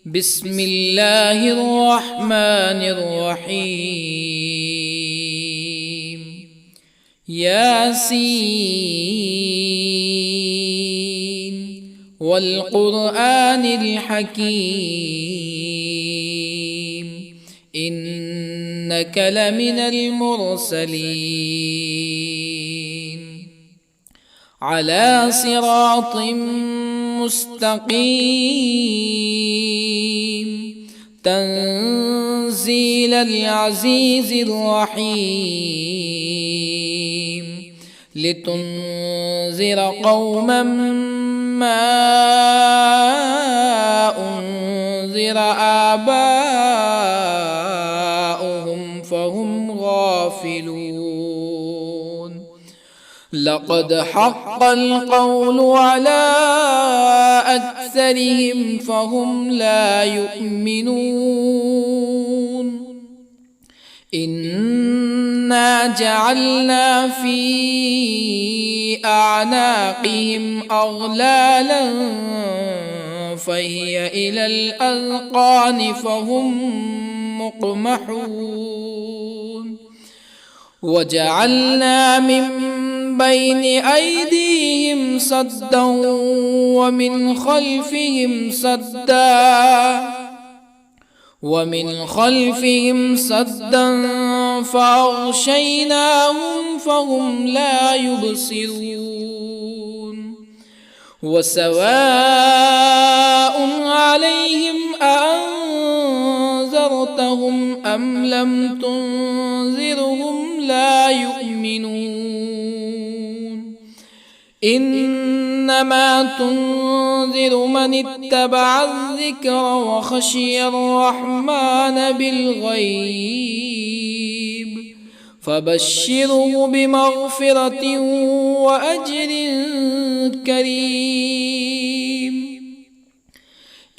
بسم الله الرحمن الرحيم. ياسين والقرآن الحكيم إنك لمن المرسلين على صراط مستقيم تنزيل العزيز الرحيم لتنذر قوما ما أنذر آباؤهم فهم غافلون. لقد حق القول على أكثرهم فهم لا يؤمنون. إنا جعلنا في أعناقهم أغلالا فهي إلى الأذقان فهم مقمحون. وجعلنا من بين أيديهم سدا ومن خلفهم سدا فأغشيناهم فهم لا يبصرون. وسواء عليهم أأنذرتهم أم لم تنذرهم لا يؤمنون. إنما تنذر من اتبع الذكر وخشي الرحمن بالغيب فبشره بمغفرة وأجر كريم.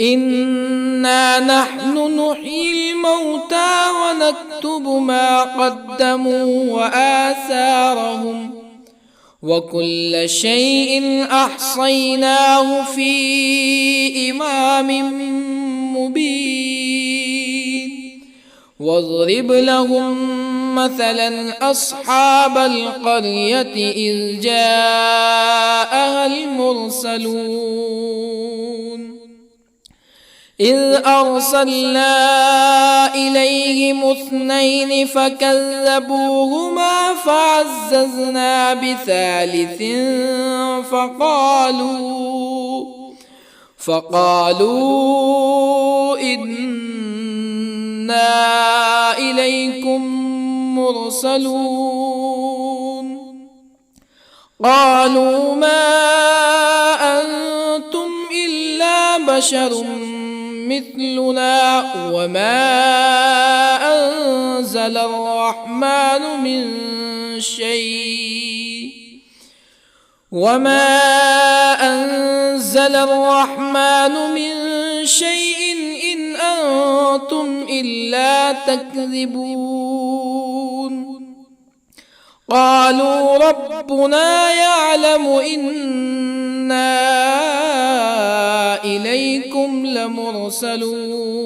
إنا نحن نحيي الموتى ونكتب ما قدموا وآثارهم وكل شيء أحصيناه في إمام مبين. واضرب لهم مثلا أصحاب القرية إذ جاءها المرسلون إذ أرسلنا إليهم اثنين فكذبوهما فعززنا بثالث فقالوا إنا إليكم مرسلون. قالوا ما أنتم إلا بشر مثلنا وما أنزل الرحمن من شيء إن أنتم إلا تكذبون. قالوا ربنا يعلم إنا إليكم لمرسلون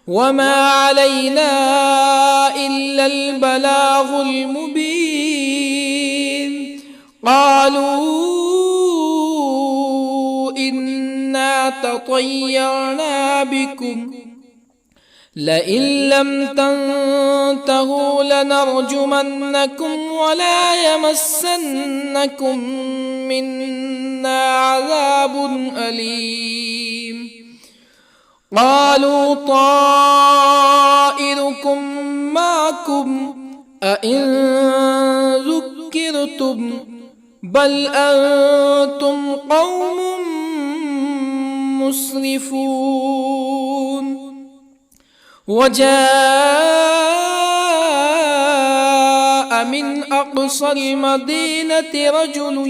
وما علينا إلا البلاغ المبين. قالوا إنا تطيرنا بكم لئن لم تنتهوا لنرجمنكم ولا يمسنكم منا عذاب أليم. قالوا طائركم معكم أئن ذكرتم بل أنتم قوم مسرفون. وجاء من أقصى المدينة رجل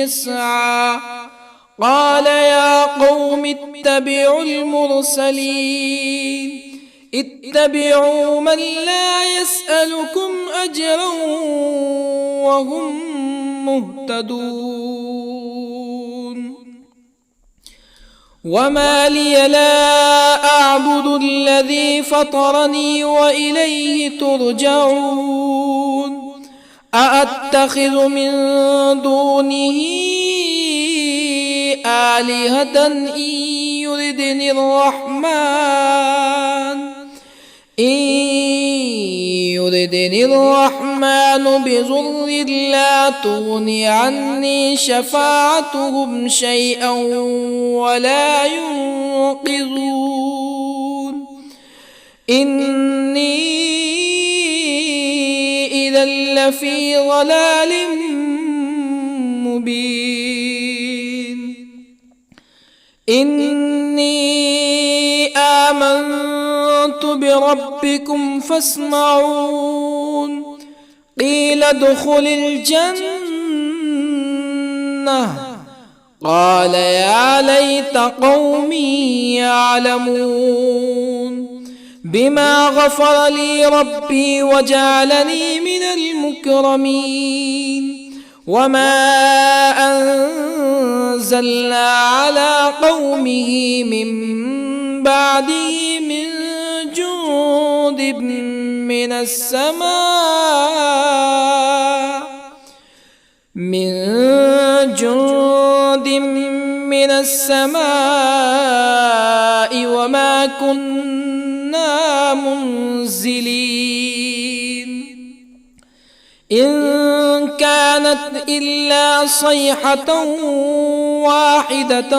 يسعى قال يا قوم اتبعوا المرسلين اتبعوا من لا يسألكم أجرا وهم مهتدون. وما لي لا أعبد الذي فطرني وإليه ترجعون أأتخذ من دونه آلهة يردني الرحمن بضر لا تغن عني شفاعتهم شيئا ولا ينقذون إني إذا لفي ضلال مبين إني آمنت بربكم فاسمعون قيل ادخل الجنة قال يا ليت قومي يعلمون بما غفر لي ربي وجعلني من المكرمين وما أنزلنا على قومه من بعده من جند من السماء وما كنا منزلين إن كانت إلا صيحة واحدة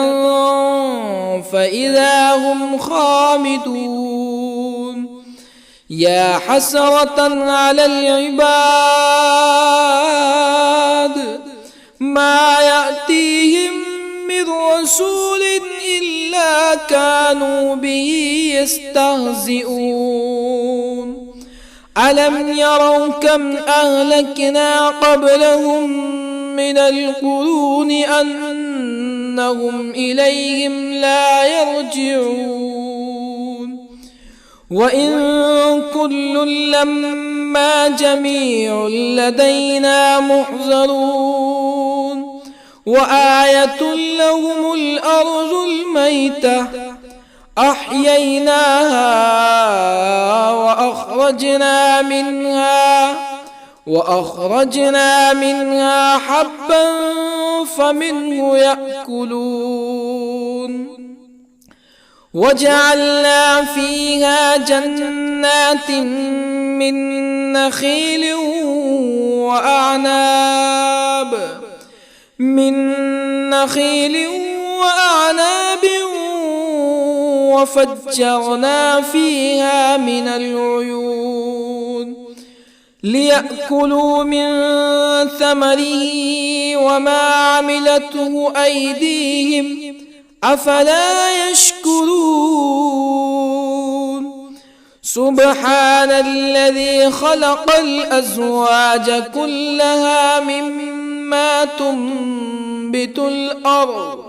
فإذا هم خامدون يا حسرة على العباد ما يأتيهم من رسول إلا كانوا به يستهزئون ألم يروا كم أهلكنا قبلهم من القرون أنهم إليهم لا يرجعون وإن كل لما جميع لدينا محضرون وآية لهم الأرض الميتة أحييناها وأخرجنا منها حبا فمنه يأكلون وجعلنا فيها جنات من نخيل وأعناب وفجرنا فيها من العيون ليأكلوا من ثمره وما عملته أيديهم أفلا يشكرون سبحان الذي خلق الأزواج كلها مما تنبت الأرض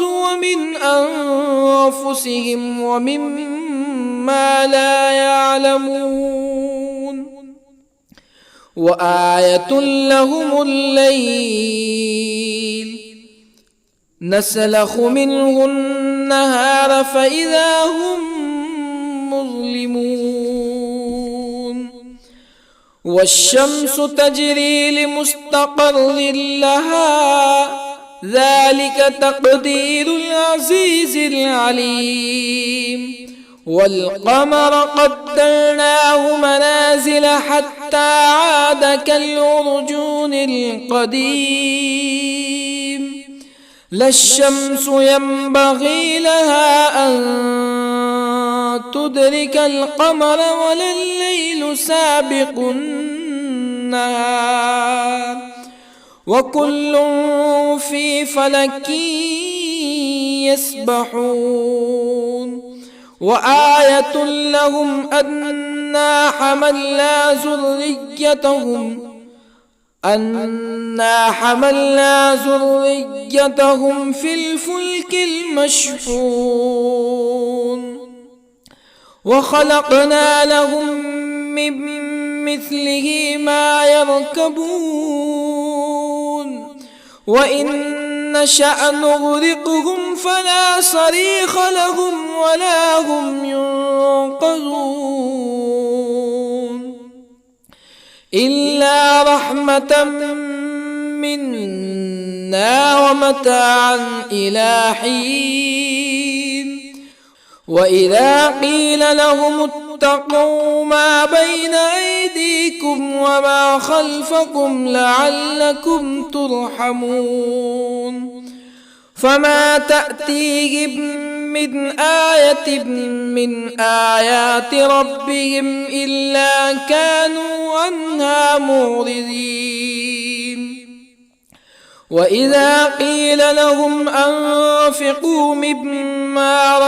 ومن أنفسهم ومما لا يعلمون وآية لهم الليل نسلخ منه النهار فإذا هم مظلمون والشمس تجري لمستقر لها ذلك تقدير العزيز العليم والقمر قدرناه منازل حتى عاد كالعرجون القديم لا الشمس ينبغي لها أن تدرك القمر ولا الليل سابق النهار وكل في فلك يسبحون وآية لهم أنا حملنا ذريتهم في الفلك المشحون وخلقنا لهم من مثله ما يركبون وإن نشأ نغرقهم فلا صريخ لهم ولا هم ينقذون إلا رحمة منا ومتاعا إلى حين وإذا قيل لهم اتقوا ما بين أيديكم وما خلفكم لعلكم ترحمون فما تأتيهم من آية من آيات ربهم إلا كانوا عنها معرضين وإذا قيل لهم أنفقوا مما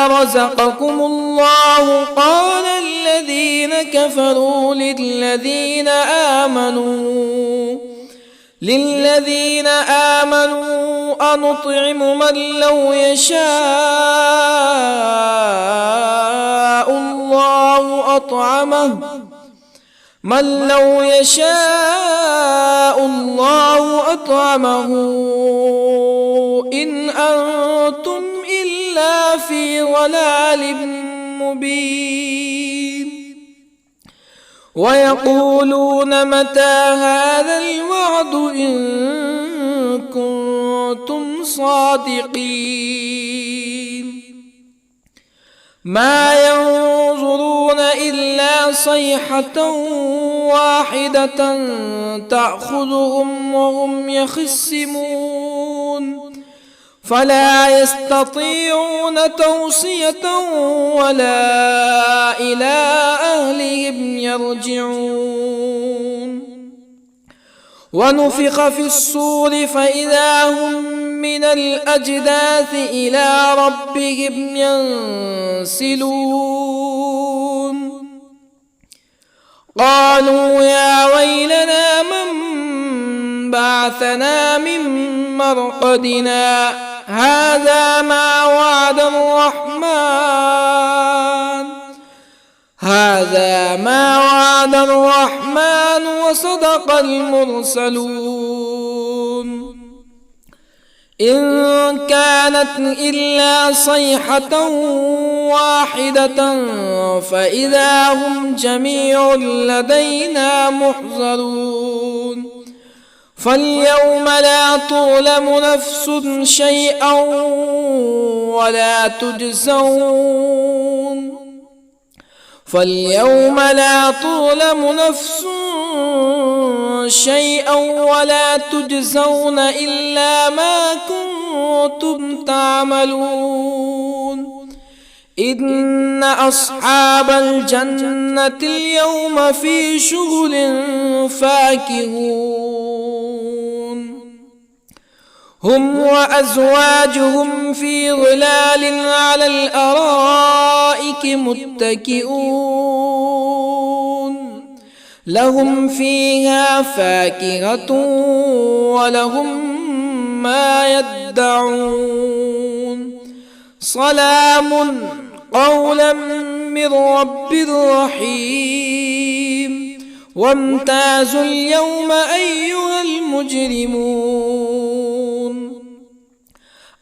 رزقكم الله قال الذين كفروا للذين آمنوا أنطعم من لو يشاء الله أطعمه إن أنتم إلا في ضلال مبين ويقولون متى هذا الوعد إن كنتم صادقين ما ينظرون إلا صيحة واحدة تأخذهم وهم يخصمون فلا يستطيعون توصية ولا إلى أهلهم يرجعون ونفخ في الصور فإذا هم من الأجداث إلى ربهم ينسلون قالوا يا ويلنا من بعثنا من مرقدنا هذا ما وعد الرحمن وصدق المرسلون إن كانت إلا صيحة واحدة فإذا هم جميع لدينا محضرون فاليوم لا تظلم نفس شيئا ولا تجزون إلا ما كنتم تعملون إن أصحاب الجنة اليوم في شغل فاكهون هم وأزواجهم في ظلال على الأرائك متكئون لهم فيها فاكهة ولهم ما يدعون سلام قولا من رب رحيم وامتازوا اليوم أيها المجرمون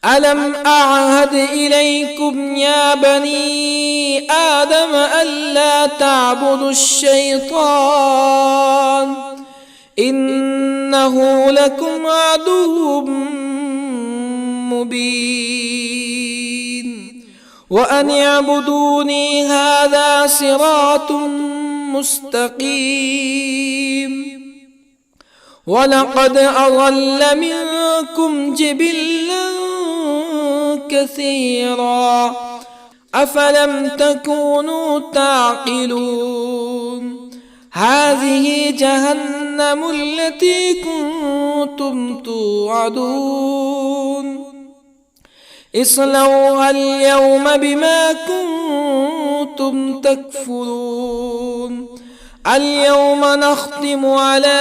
ألم أعهد إليكم يا بني آدم ألا تعبدوا الشيطان إنه لكم عدو مبين وأن اعبدوني هذا صراط مستقيم ولقد أضل منكم جبلا كثيرا أفلم تكونوا تعقلون هذه جهنم التي كنتم توعدون اصلوها اليوم بما كنتم تكفرون اليوم نختم على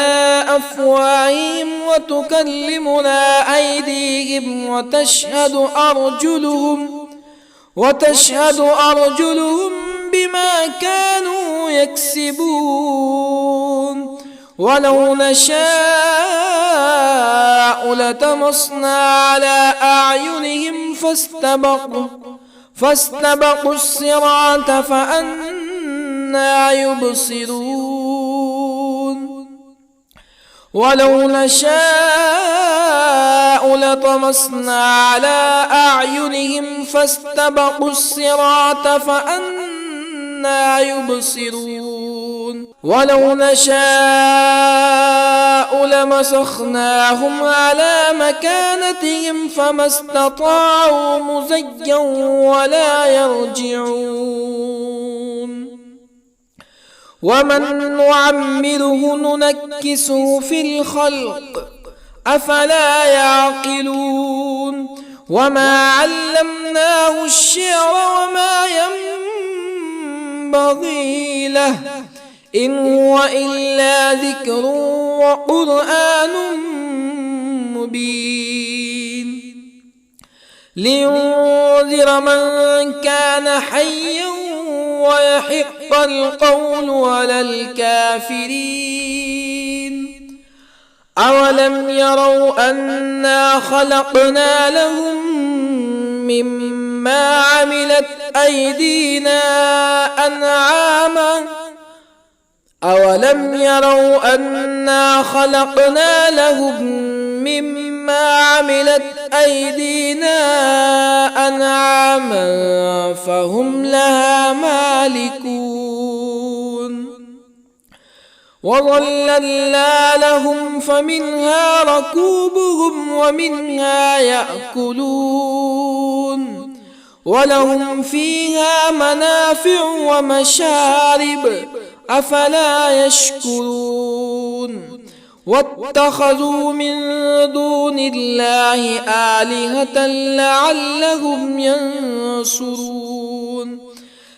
أفواههم وتكلمنا أيديهم وتشهد أرجلهم بما كانوا يكسبون ولو نشاء لطمسنا على أعينهم فاستبقوا الصراط فأنى يبصرون ولو نشاء لطمسنا على أعينهم فاستبقوا الصراط فأنى يبصرون ولو نشاء لمسخناهم على مكانتهم فما استطاعوا مزيا ولا يرجعون ومن نعمره ننكسه في الخلق أفلا يعقلون وما علمناه الشعر وما ينبغي له إن هو إلا ذكر وقرآن مبين لينذر من كان حيا ويحق القول على الكافرين أولم يروا أنا خلقنا لهم مما عملت أيدينا أنعاما أولم يروا أنا خلقنا لهم مما عملت أيدينا أنعاما فهم لها مالكون وظللنا لهم فمنها ركوبهم ومنها يأكلون ولهم فيها منافع ومشارب أفلا يشكرون واتخذوا من دون الله آلهة لعلهم ينصرون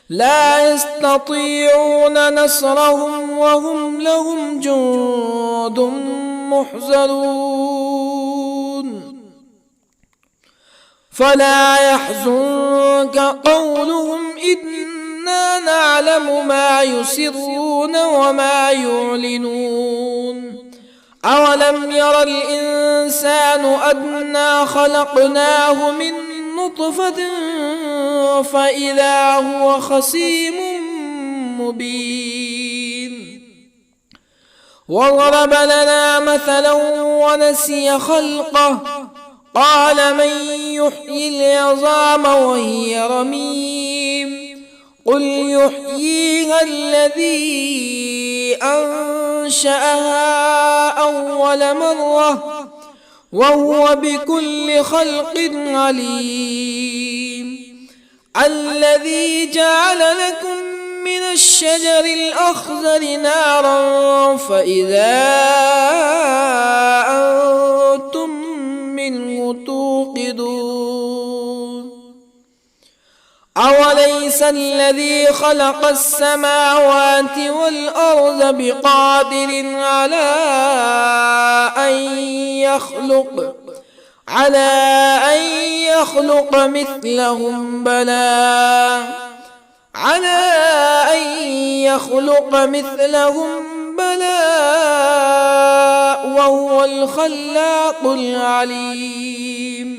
لا يستطيعون نصرهم وهم لهم جند محضرون فلا يحزنك قولهم إنا نعلم ما يسرون وما يعلنون أولم ير الإنسان أنا خلقناه من نطفة فإذا هو خصيم مبين وضرب لنا مثلا ونسي خلقه قال من يحيي العظام وهي رميم قل يحييها الذي أنشأها أول مرة وهو بكل خلق عليم الذي جعل لكم من الشجر الأخضر نارا فإذا أنتم منه توقدون أوليس الذي خلق السماوات والأرض بقادر على أن يخلق مثلهم بلى وهو الخلاق العليم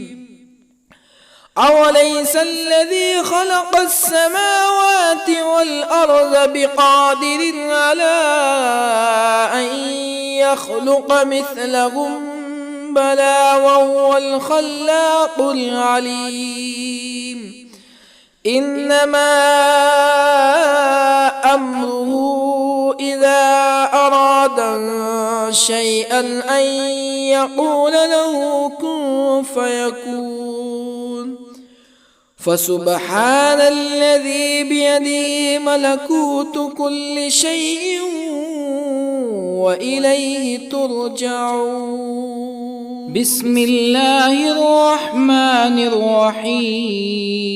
أوليس الذي خلق السماوات والأرض بقادر على أن يخلق مثلهم بلى وهو الخلاق العليم إنما أمره إذا أراد شيئا أن يقول له كن فيكون فسبحان الذي بيده ملكوت كل شيء وإليه ترجعون بسم الله الرحمن الرحيم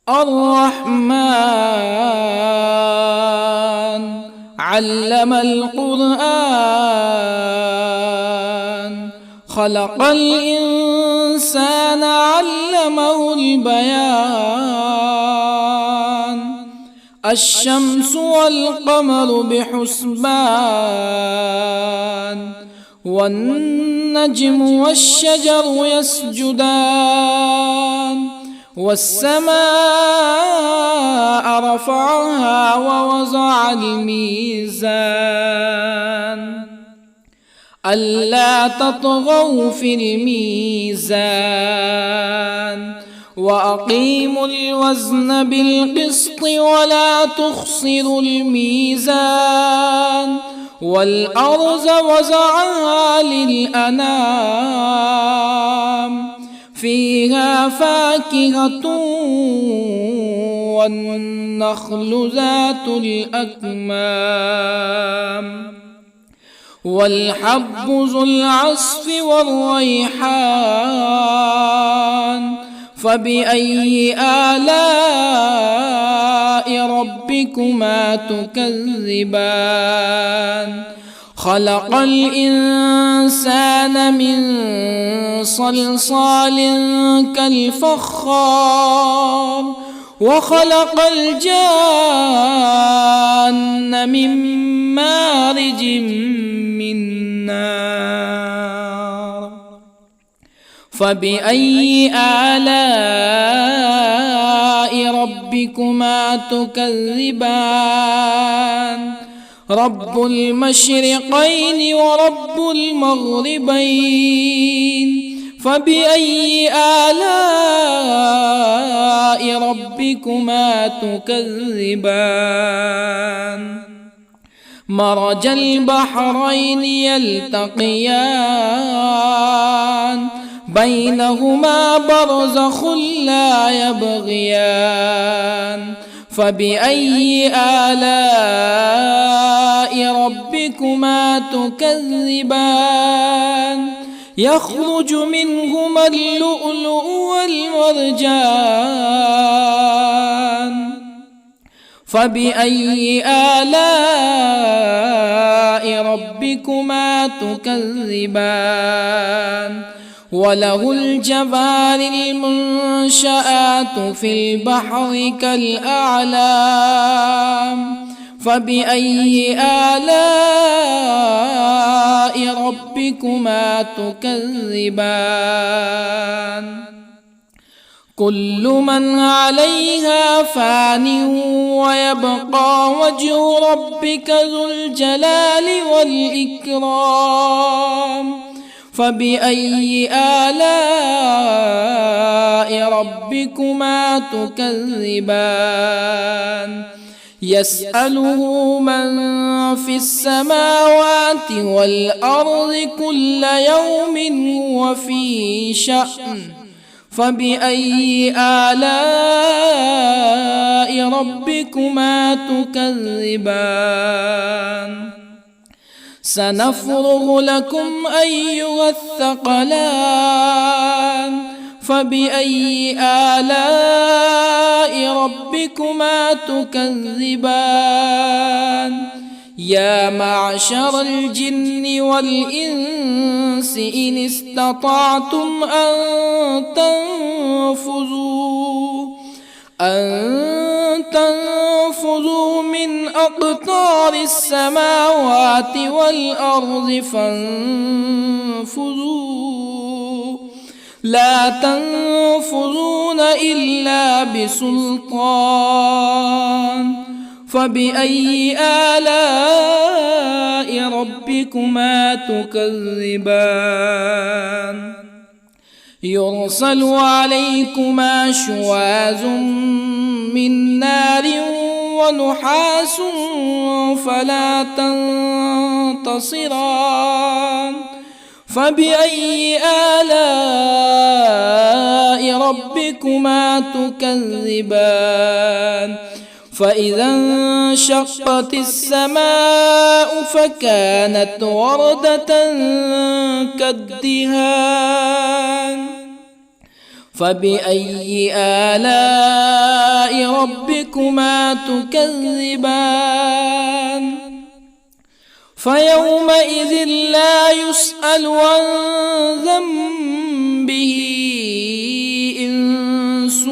الرحمن علم القرآن خلق الإنسان علمه البيان الشمس والقمر بحسبان والنجم والشجر يسجدان والسماء رفعها ووضع الميزان ألا تطغوا في الميزان وأقيموا الوزن بالقسط ولا تخسروا الميزان والأرض وضعها للأنام فيها فاكهة والنخل ذات الأكمام والحب ذو العصف والريحان فبأي آلاء ربكما تكذبان خلق الإنسان من صلصال كالفخار وخلق الجان من مارج من نار فبأي آلاء ربكما تكذبان رب المشرقين ورب المغربين فبأي آلاء ربكما تكذبان مرج البحرين يلتقيان بينهما برزخ لا يبغيان فبأي آلاء ربكما تكذبان يخرج منهما اللؤلؤ والمرجان فبأي آلاء ربكما تكذبان وله الجوار المنشآت في البحر كالأعلام فبأي آلاء ربكما تكذبان كل من عليها فان ويبقى وجه ربك ذو الجلال والإكرام فبأي آلاء ربكما تكذبان يسأله من في السماوات والأرض كل يوم هو في شأن فبأي آلاء ربكما تكذبان سنفرغ لكم أيها الثقلان فبأي آلاء ربكما تكذبان يا معشر الجن والإنس إن استطعتم أن تنفذوا من أقطار السماوات والأرض فانفذوا لا تنفذون إلا بسلطان فبأي آلاء ربكما تكذبان يرسل عليكما شواظ من نار ونحاس فلا تنتصران فبأي آلاء ربكما تكذبان فإذا انشقت السماء فكانت وردة كالدهان فبأي آلاء ربكما تكذبان فيومئذ لا يسأل عن ذنبه إنس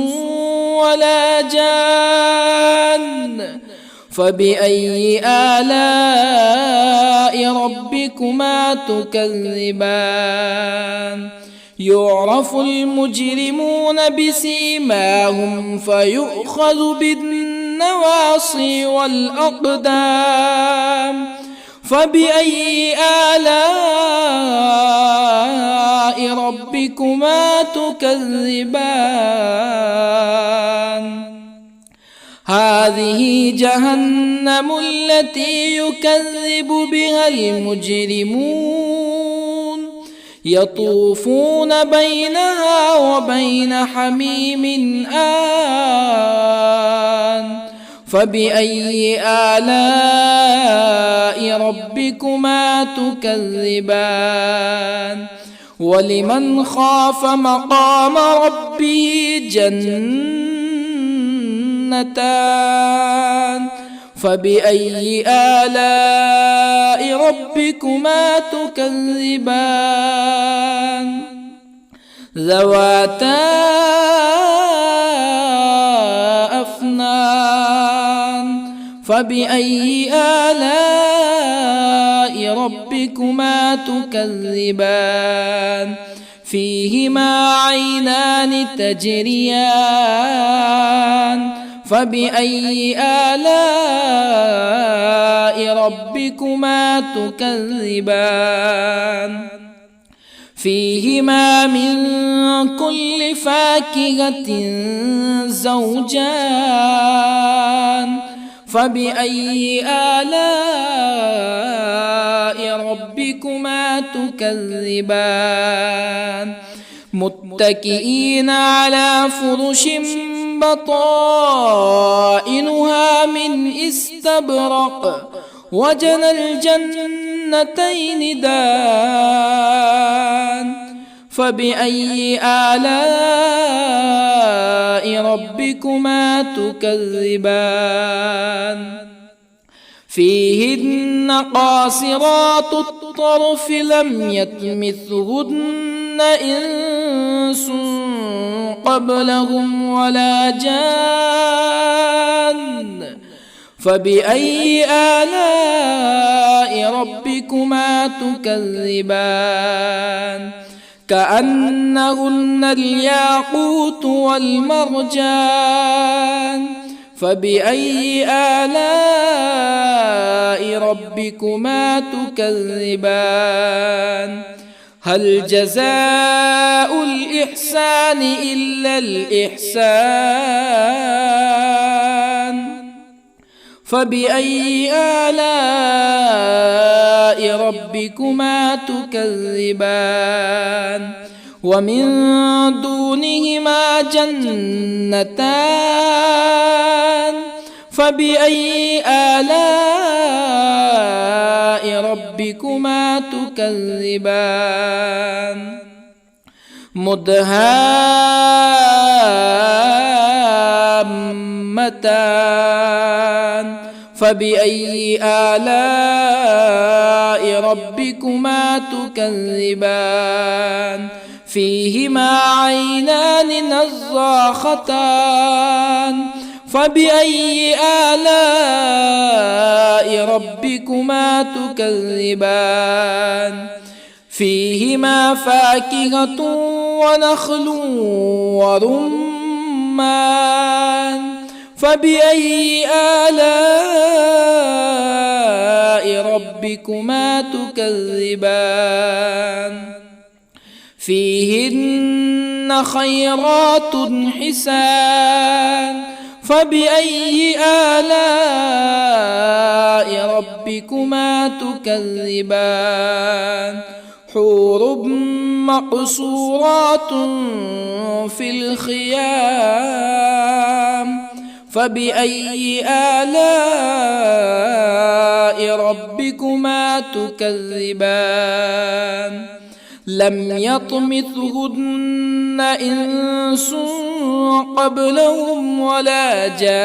ولا جان. فبأي آلاء ربكما تكذبان؟ يعرف المجرمون بسيماهم فيؤخذ بالنواصي والأقدام. فبأي آلاء ربكما تكذبان؟ هذه جهنم التي يكذب بها المجرمون، يطوفون بينها وبين حميم آن. فبأي آلاء ربكما تكذبان؟ ولمن خاف مقام ربه جنتان. فبأي آلاء ربكما تكذبان؟ ذواتا أفنان. فبأي آلاء ربكما تكذبان؟ فيهما عينان تجريان. فبأي آلاء ربكما تكذبان؟ فيهما من كل فاكهة زوجان. فبأي آلاء ربكما تكذبان؟ متكئين على فرش بطائنها من استبرق وجنى الجنتين دان. فبأي آلاء ربكما تكذبان؟ فيهن قاصرات الطرف لم يطمثهن إنس قبلهم ولا جان. فبأي آلاء ربكما تكذبان؟ كأنهن الياقوت والمرجان. فبأي آلاء ربكما تكذبان؟ هل جزاء الإحسان إلا الإحسان؟ فبأي آلاء ربكما تكذبان؟ ومن دونهما جنتان. فبأي آلاء ربكما تكذبان؟ مدهامتان. فبأي آلاء ربكما تكذبان؟ فيهما عينان نضاختان. فبأي آلاء ربكما تكذبان؟ فيهما فاكهة ونخل ورمان. فبأي آلاء ربكما تكذبان؟ فيهن خيرات حسان. فبأي آلاء ربكما تكذبان؟ حور مقصورات في الخيام. فبأي آلاء ربكما تكذبان؟ لم يطمثهن إنس قبلهم ولا جان.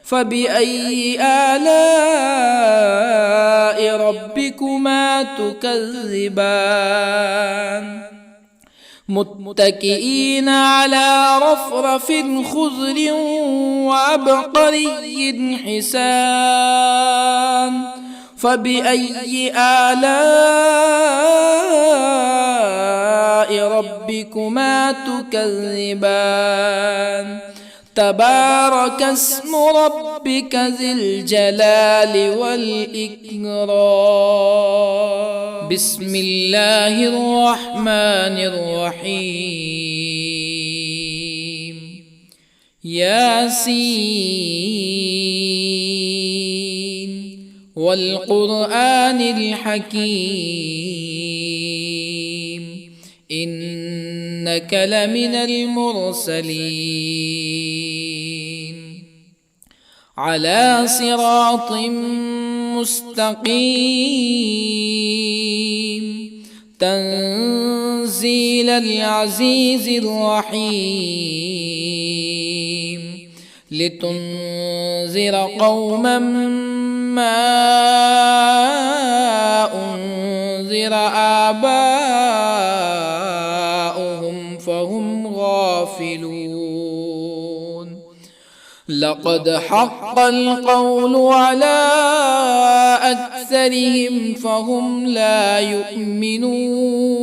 فبأي آلاء ربكما تكذبان متكئين على رفرف خضر وعبقري حسان فبأي آلاء ربكما تكذبان تبارك اسم ربك ذي الجلال والإكرام بسم الله الرحمن الرحيم ياسين والقرآن الحكيم إنك لمن المرسلين على صراط مستقيم تنزيل العزيز الرحيم لتنذر قوما ما أنذر آباؤهم فهم غافلون لقد حق القول على أكثرهم فهم لا يؤمنون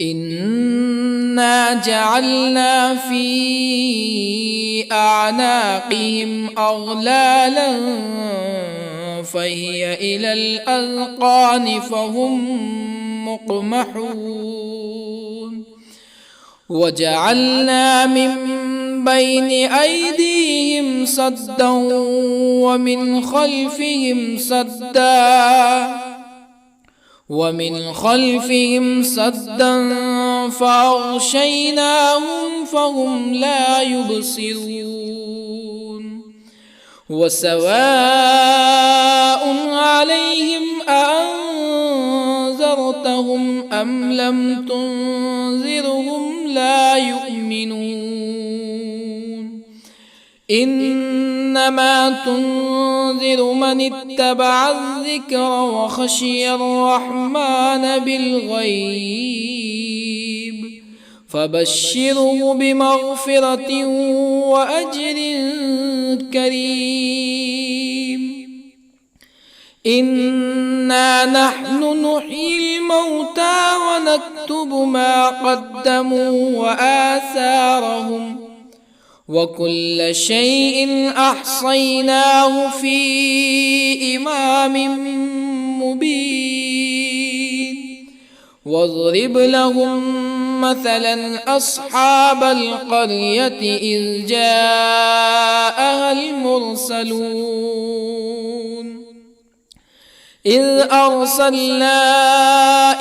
إنا جعلنا في أعناقهم أغلالا فهي إلى الأذقان فهم مقمحون وجعلنا من بين أيديهم سدا ومن خلفهم سدا فأغشيناهم فهم لا يبصرون وسواء عليهم أأنذرتهم أم لم تنذرهم لا يؤمنون إنما تنذر من اتبع الذكر وخشي الرحمن بالغيب فبشره بمغفرة وأجر كريم إنا نحن نحيي الموتى ونكتب ما قدموا وآثارهم وكل شيء أحصيناه في إمام مبين واضرب لهم مثلا أصحاب القرية إذ جاءها المرسلون إذ أرسلنا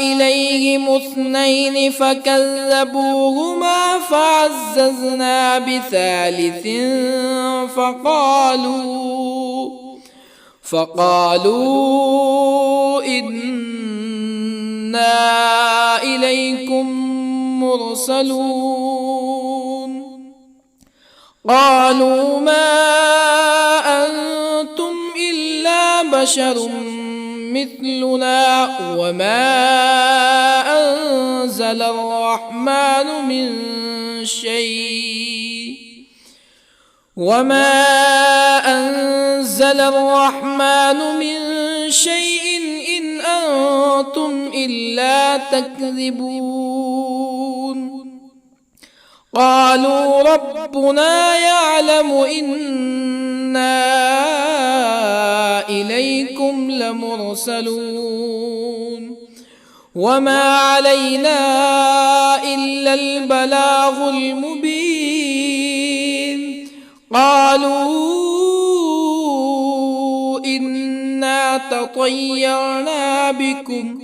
إليهم 2 فكذبوهما فعززنا بثالث فقالوا إنا إليكم مرسلون قالوا ما أنتم إلا بشر مثلنا وما أنزل الرحمن من شيء إن أنتم إلا تكذبون قالوا ربنا يعلم إنا إليكم لمرسلون وما علينا إلا البلاغ المبين قالوا إنا تطيرنا بكم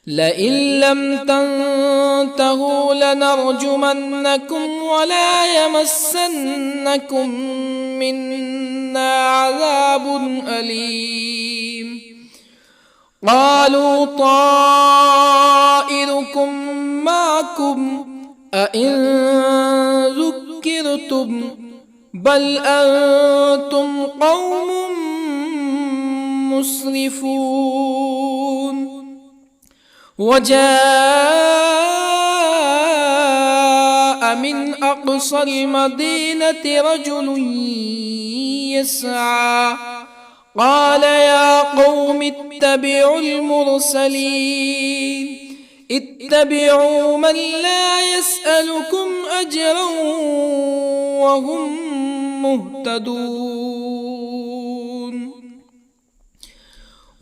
لئن لم تنتهوا لنرجمنكم ولا يمسنكم منا عذاب أليم قالوا طائركم معكم أئن ذكرتم بل أنتم قوم مسرفون. وجاء من أقصى المدينة رجل يسعى قال يا قوم اتبعوا المرسلين اتبعوا من لا يسألكم أجرا وهم مهتدون.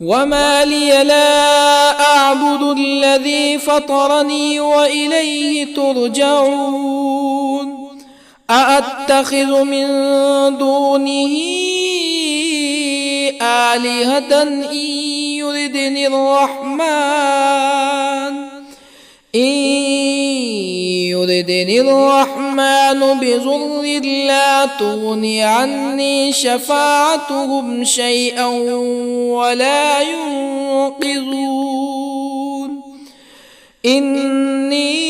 وما لي لا أعبد الذي فطرني وإليه ترجعون. أأتخذ من دونه آلهة إن يردني الرحمن بضر لا تغني عني شفاعتهم شيئا ولا ينقذون. إني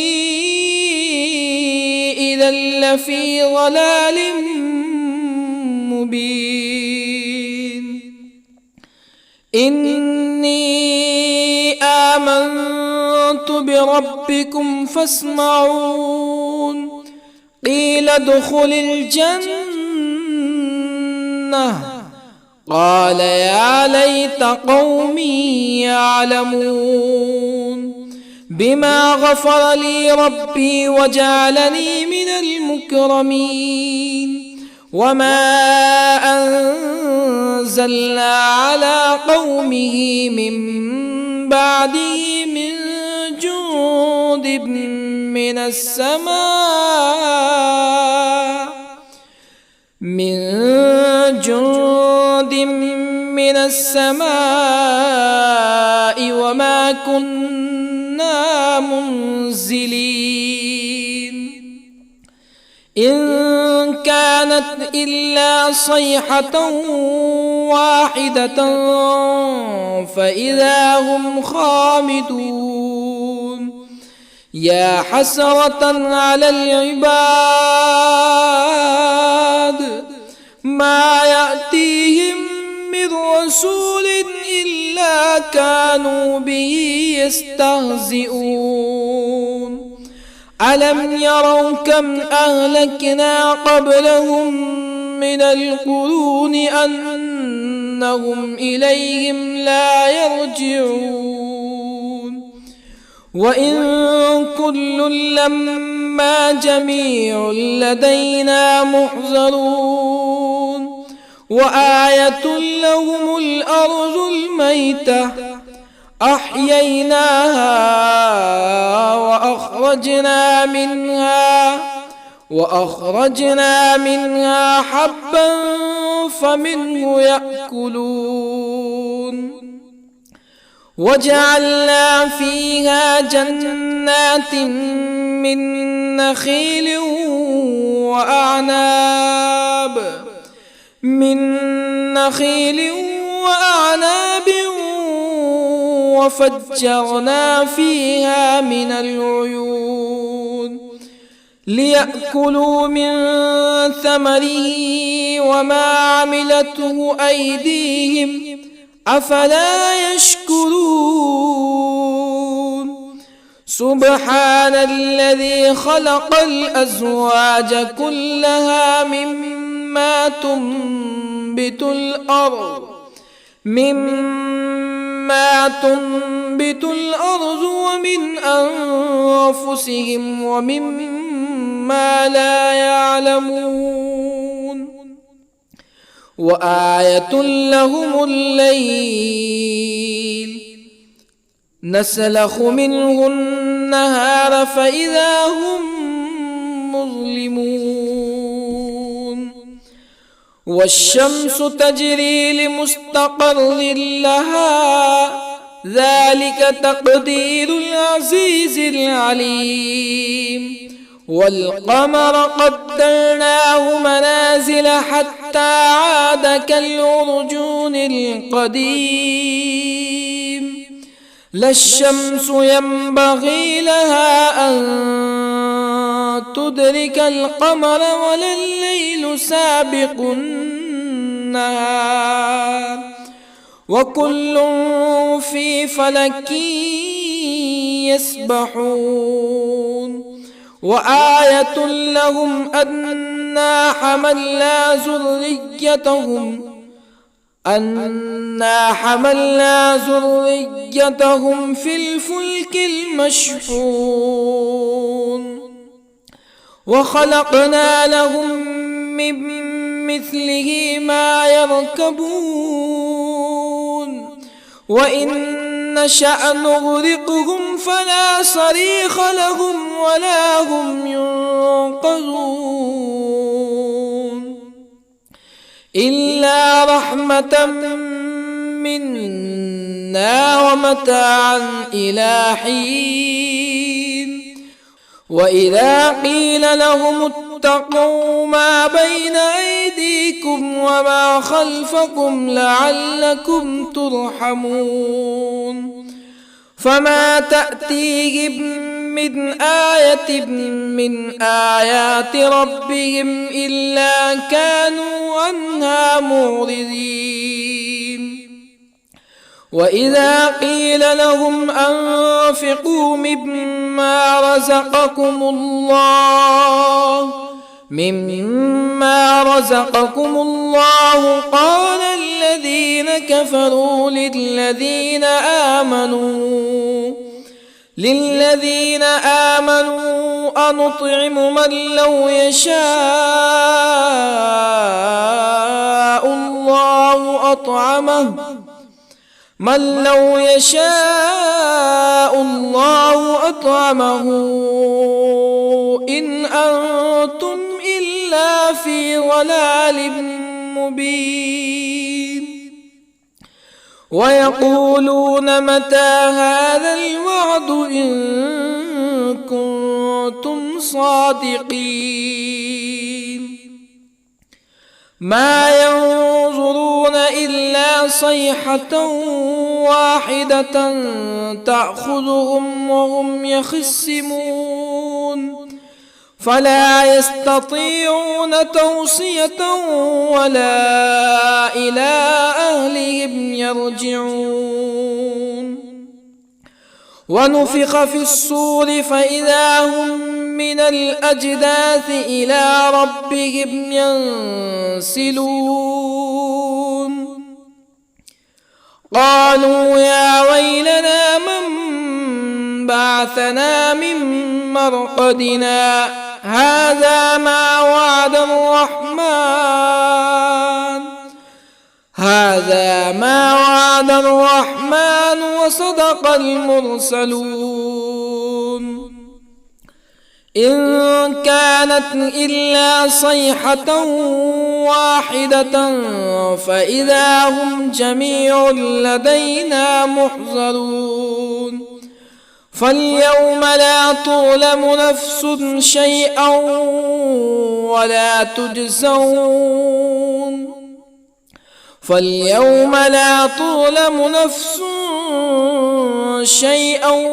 إذا لفي ضلال مبين. إني آمنت بربكم فاسمعون. قيل ادخل الجنة قال يا ليت قومي يعلمون. بما غفر لي ربي وجعلني من المكرمين. وما أنزلنا على قومه من بعده من جند من السماء وما كنا منزلين. إن كانت إلا صيحة واحدة فإذا هم خامدون. يا حسرة على العباد ما يأتيهم من رسول إلا كانوا به يستهزئون. ألم يروا كم أهلكنا قبلهم من القرون أنهم إليهم لا يرجعون. وإن كل لما جميع لدينا محضرون. وآية لهم الأرض الميتة أحييناها وأخرجنا منها حبا فمنه يأكلون. وجعلنا فيها جنات من نخيل وأعناب وفجرنا فيها من العيون ليأكلوا من ثمره وما عملته أيديهم أفلا يشكرون. سبحان الذي خلق الأزواج كلها مما تنبت الأرض ومن أنفسهم ومما لا يعلمون. وآية لهم الليل نسلخ منه النهار فإذا هم مظلمون. والشمس تجري لمستقر لها ذلك تقدير العزيز العليم. والقمر قدرناه منازل حتى عاد كالعرجون القديم. لا الشمس ينبغي لها أن تدرك القمر ولا الليل سابق النهار وكل في فلك يسبحون وآية لهم أنا حملنا ذريتهم في الفلك المشحون وخلقنا لهم من مثله ما يركبون وإن نشأ نغرقهم فلا صريخ لهم ولا هم ينقذون إلا رحمة منا ومتاعا إلى حين وإذا قيل لهم اتقوا ما بين أيديكم وما خلفكم لعلكم ترحمون فما تأتيهم من آية من آيات ربهم إلا كانوا عنها معرضين وإذا قيل لهم أنفقوا مما رزقكم الله قال الذين كفروا للذين آمنوا أنطعم من لو يشاء الله أطعمه إن أنتم إلا في ضلال مبين ويقولون متى هذا الوعد إن كنتم صادقين ما ينظرون إلا صيحة واحدة تأخذهم وهم يخصمون فلا يستطيعون توصية ولا إلى أهلهم يرجعون ونفخ في الصور فإذا هم من الأجداث إلى ربهم ينسلون قالوا يا ويلنا من بعثنا من مرقدنا هذا ما وعد الرحمن وصدق المرسلون إن كانت إلا صيحة واحدة فإذا هم جميع لدينا محضرون فاليوم لا تظلم نفس شيئا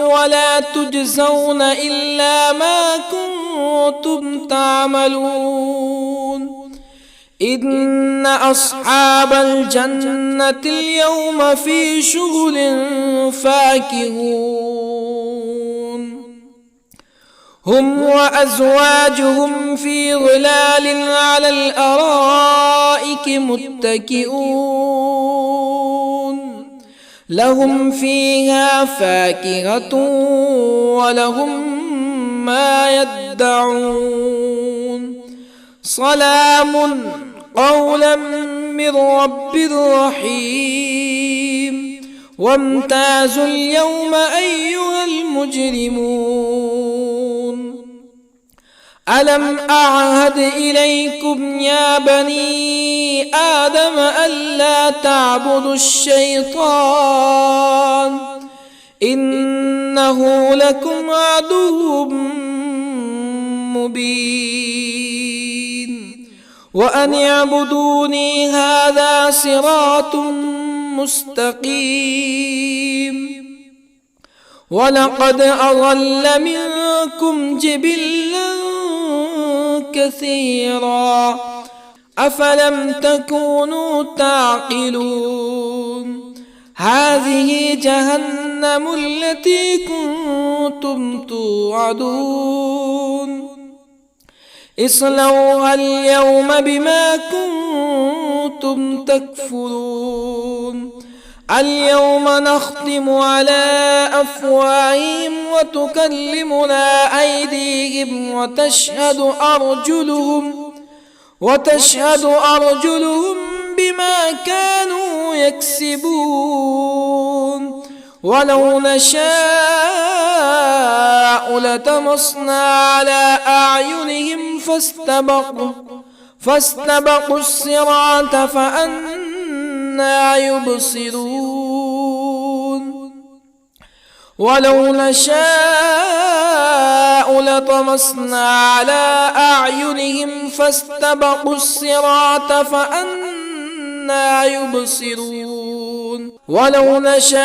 ولا تجزون إلا ما كنتم تعملون إن أصحاب الجنة اليوم في شغل فاكهون هم وأزواجهم في ظلال على الأرائك متكئون لهم فيها فاكهة ولهم ما يدعون سلام قولا من رب رحيم وامتازوا اليوم أيها المجرمون ألم أعهد إليكم يا بني آدم ألا تعبدوا الشيطان إنه لكم عدو مبين وأن اعبدوني هذا صراط مستقيم ولقد أضل منكم جبلا كثيرا أفلم تكونوا تعقلون هذه جهنم التي كنتم توعدون اصلوها اليوم بما كنتم تكفرون اليوم نختم على أفواههم وتكلمنا أيديهم وتشهد أرجلهم بما كانوا يكسبون ولو نشاء لطمسنا على أعينهم فاستبقوا الصراط فأنى يبصرون ولو نشاء لطمسنا على أعينهم فاستبقوا الصراط فأنى يبصرون ولو نشاء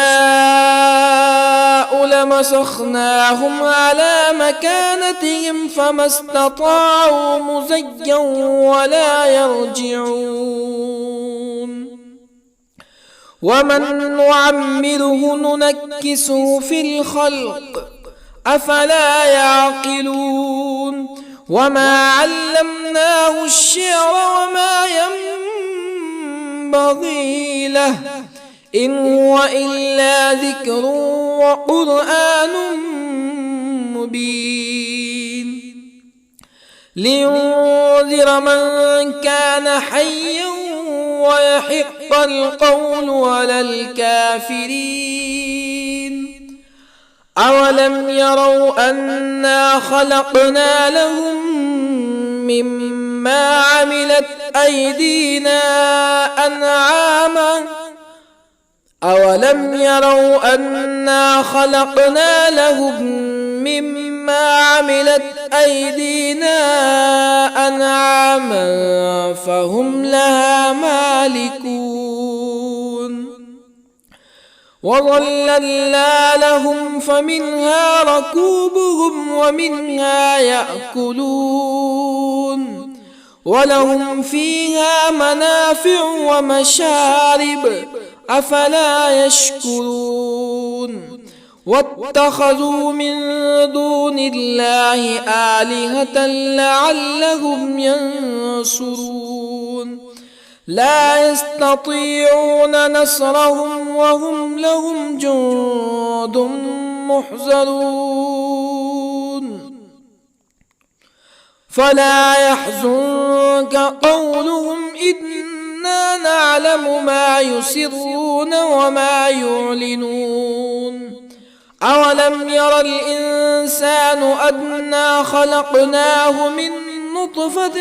لمسخناهم على مكانتهم فما استطاعوا مزيا ولا يرجعون ومن نعمره ننكسه في الخلق أفلا يعقلون وما علمناه الشعر وما ينبغي له إن هو إلا ذكر وقرآن مبين لينذر من كان حيا ويحق القول على الكافرين أولم يروا أنا خلقنا لهم مما عملت أيدينا أنعاما أولم يروا أنا خلقنا لهم مما عملت أيدينا أنعاما فهم لها مالكون وظللنا لهم فمنها ركوبهم ومنها يأكلون ولهم فيها منافع ومشارب أفلا يشكرون واتخذوا من دون الله آلهة لعلهم ينصرون لا يستطيعون نصرهم وهم لهم جند محضرون فلا يحزنك قولهم إنا نعلم ما يسرون وما يعلنون أولم ير الإنسان أنا خلقناه من نطفة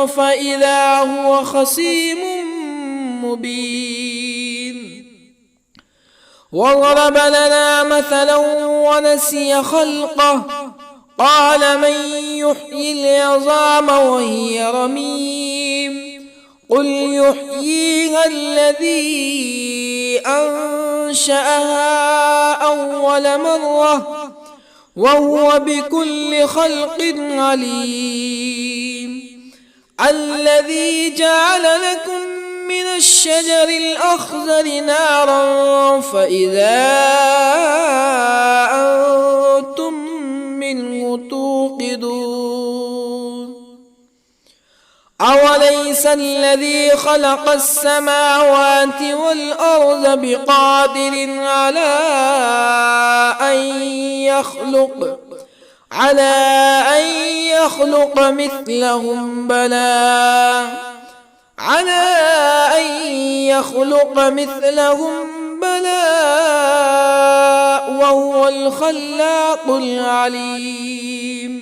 فإذا هو خصيم مبين وضرب لنا مثلا ونسي خلقه قال من يحيي العظام وهي رميم قل يحييها الذي أنشأها أول مرة وهو بكل خلق عليم الذي جعل لكم من الشجر الأخضر نارا فإذا أنتم منه توقدون أوليس الذي خلق السماوات والأرض بقادر على أن يخلق مثلهم بلى وهو الخلاق العليم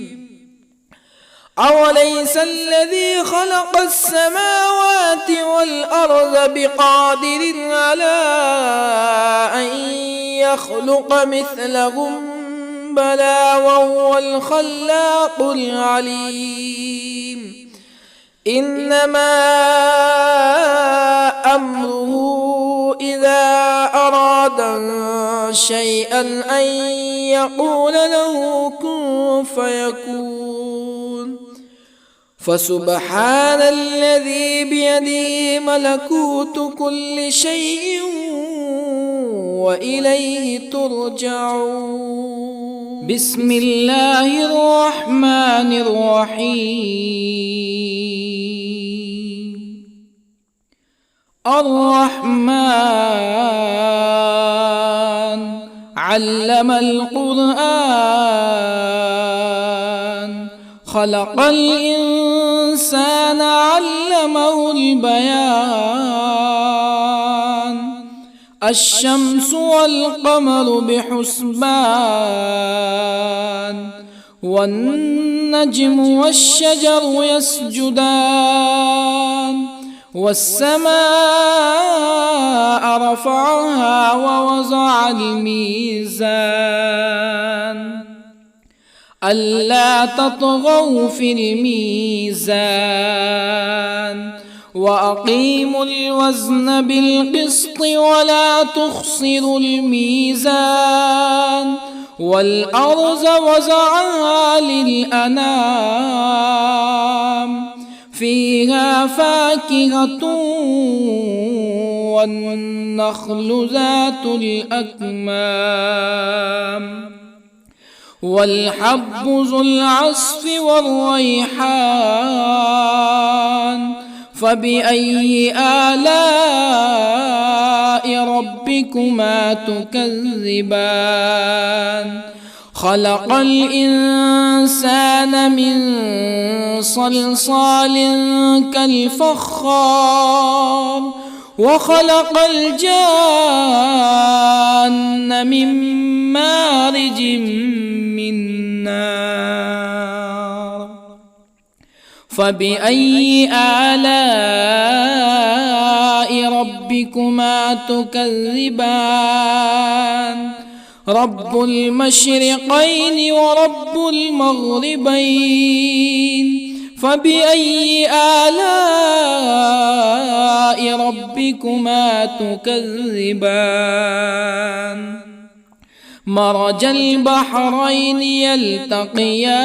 أوليس الذي خلق السماوات والأرض بقادر على أن يخلق مثلهم بلى وهو الخلاق العليم إنما أمره إذا أراد شيئا أن يقول له كن فيكون فسبحان الذي بيده ملكوت كل شيء وإليه ترجعون. بسم الله الرحمن الرحيم. الرحمن علم القرآن، خلق الإنسان علمه البيان. الشمس والقمر بحسبان، والنجم والشجر يسجدان. والسماء رفعها ووضع الميزان، ألا تطغوا في الميزان. وأقيموا الوزن بالقسط ولا تخسروا الميزان. والأرض وضعها للأنام، فيها فاكهة والنخل ذات الأكمام، والحب ذو العصف والريحان. فبأي آلاء ربكما تكذبان؟ خلق الإنسان من صلصال كالفخار، وخلق الجان من مارج من نار. فبأي آلاء ربكما تكذبان؟ رب المشرقين ورب المغربين. فبأي آلاء ربكما تكذبان؟ مرج البحرين يلتقيان،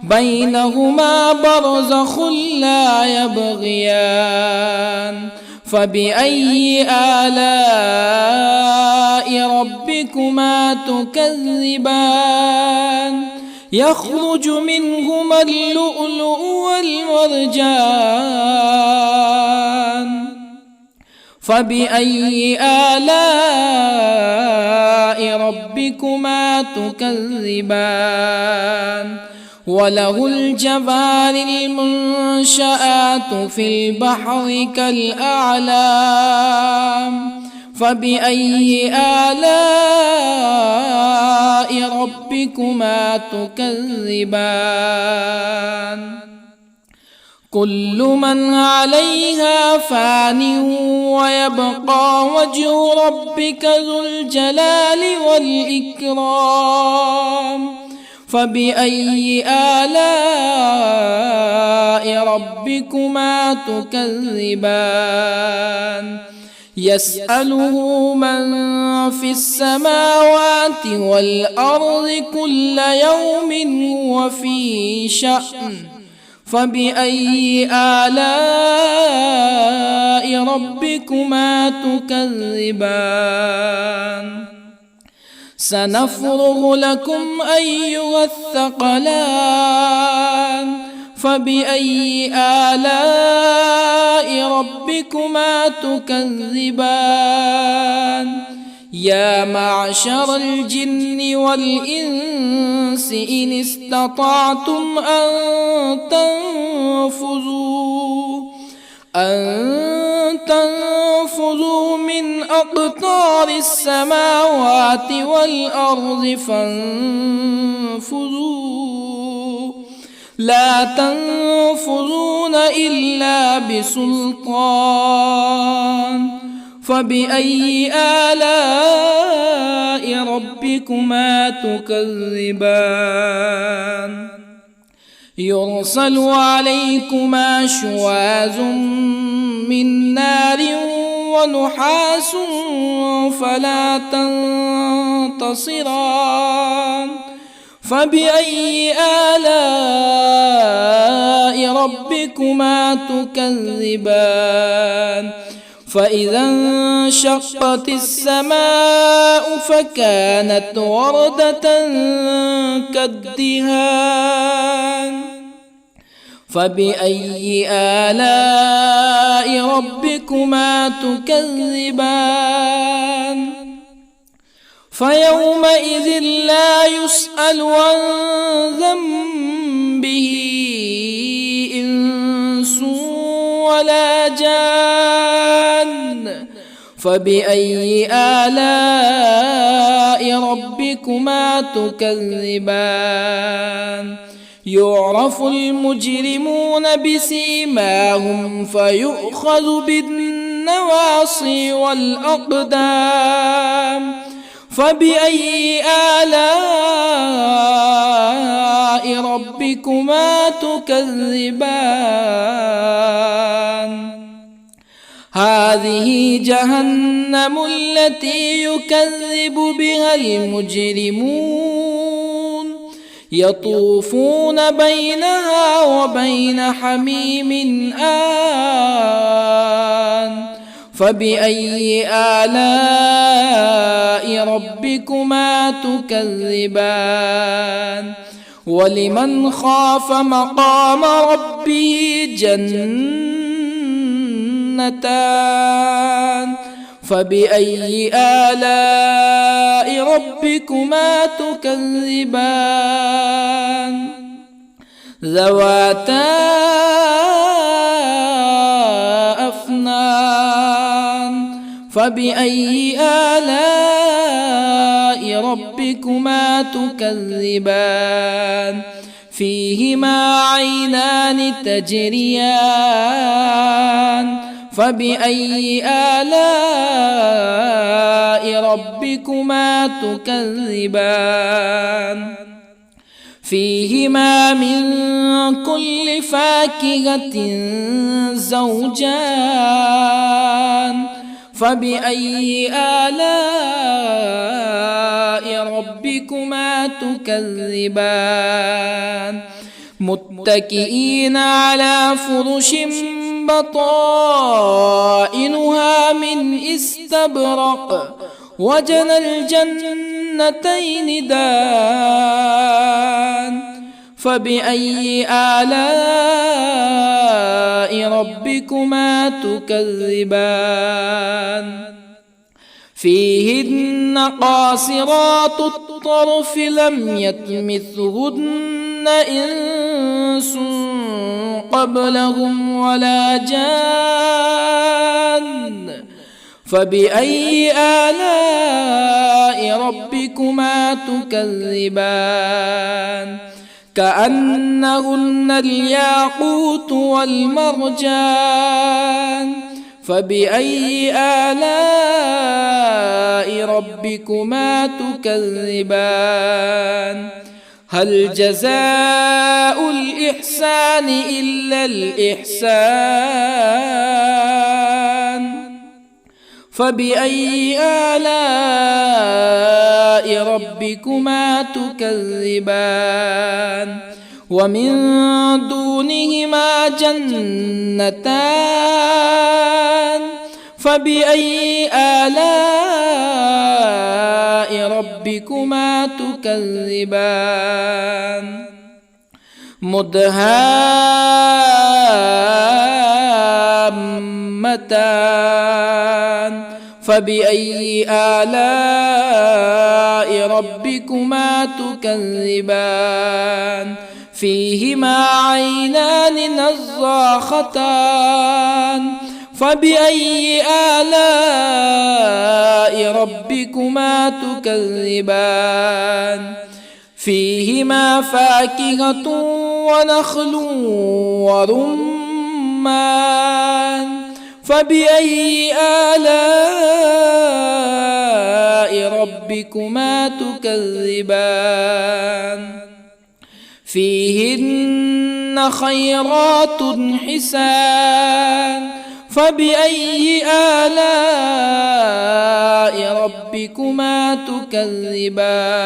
بينهما برزخ لا يبغيان. فبأي آلاء ربكما تكذبان؟ يخرج منهما اللؤلؤ والمرجان. فبأي آلاء ربكما تكذبان؟ وله الجوار المنشآت في البحر كالأعلام. فبأي آلاء ربكما تكذبان؟ كل من عليها فان، ويبقى وجه ربك ذو الجلال والإكرام. فبأي آلاء ربكما تكذبان؟ يسأله من في السماوات والأرض كل يوم هو في شأن. فبأي آلاء ربكما تكذبان؟ سنفرغ لكم أيها الثقلان. فبأي آلاء ربكما تكذبان؟ يا معشر الجن والإنس إن استطعتم أن تنفذوا من أقطار السماوات والأرض فانفذوا، لا تنفذون إلا بسلطان. فبأي آلاء ربكما تكذبان؟ يرسل عليكما شواظ من نار ونحاس فلا تنتصران. فبأي آلاء ربكما تكذبان فإذا انشقت السماء فكانت وردة كالدهان فبأي آلاء ربكما تكذبان فيومئذ لا يسأل عن ذنبه إنس ولا جان فبأي آلاء ربكما تكذبان يعرف المجرمون بسيماهم فيؤخذ بالنواصي والأقدام فبأي آلاء ربكما تكذبان هذه جهنم التي يكذب بها المجرمون يطوفون بينها وبين حميم آن فبأي آلاء ربكما تكذبان ولمن خاف مقام ربه جنتان فبأي آلاء ربكما تكذبان ذواتا أفنان فبأي آلاء ربكما تكذبان فيهما عينان تجريان فبأي آلاء ربكما تكذبان فيهما من كل فاكهة زوجان فبأي آلاء ربكما تكذبان متكئين على فرش بطائنها من استبرق وجنى الجنتين دان فبأي آلاء ربكما تكذبان فيهن قاصرات الطرف لم يطمثهن إنس قبلهم ولا جان فبأي آلاء ربكما تكذبان كأنهن الياقوت والمرجان فبأي آلاء ربكما تكذبان هل جزاء الإحسان إلا الإحسان فبأي آلاء ربكما تكذبان ومن دونهما جنتان فبأي آلاء ربكما تكذبان مدهامتان فبأي آلاء ربكما تكذبان فيهما عينان نضاختان فبأي آلاء ربكما تكذبان فيهما فاكهة ونخل ورمان فبأي آلاء ربكما تكذبان فيهن خيرات حسان فبأي آلاء ربكما تكذبان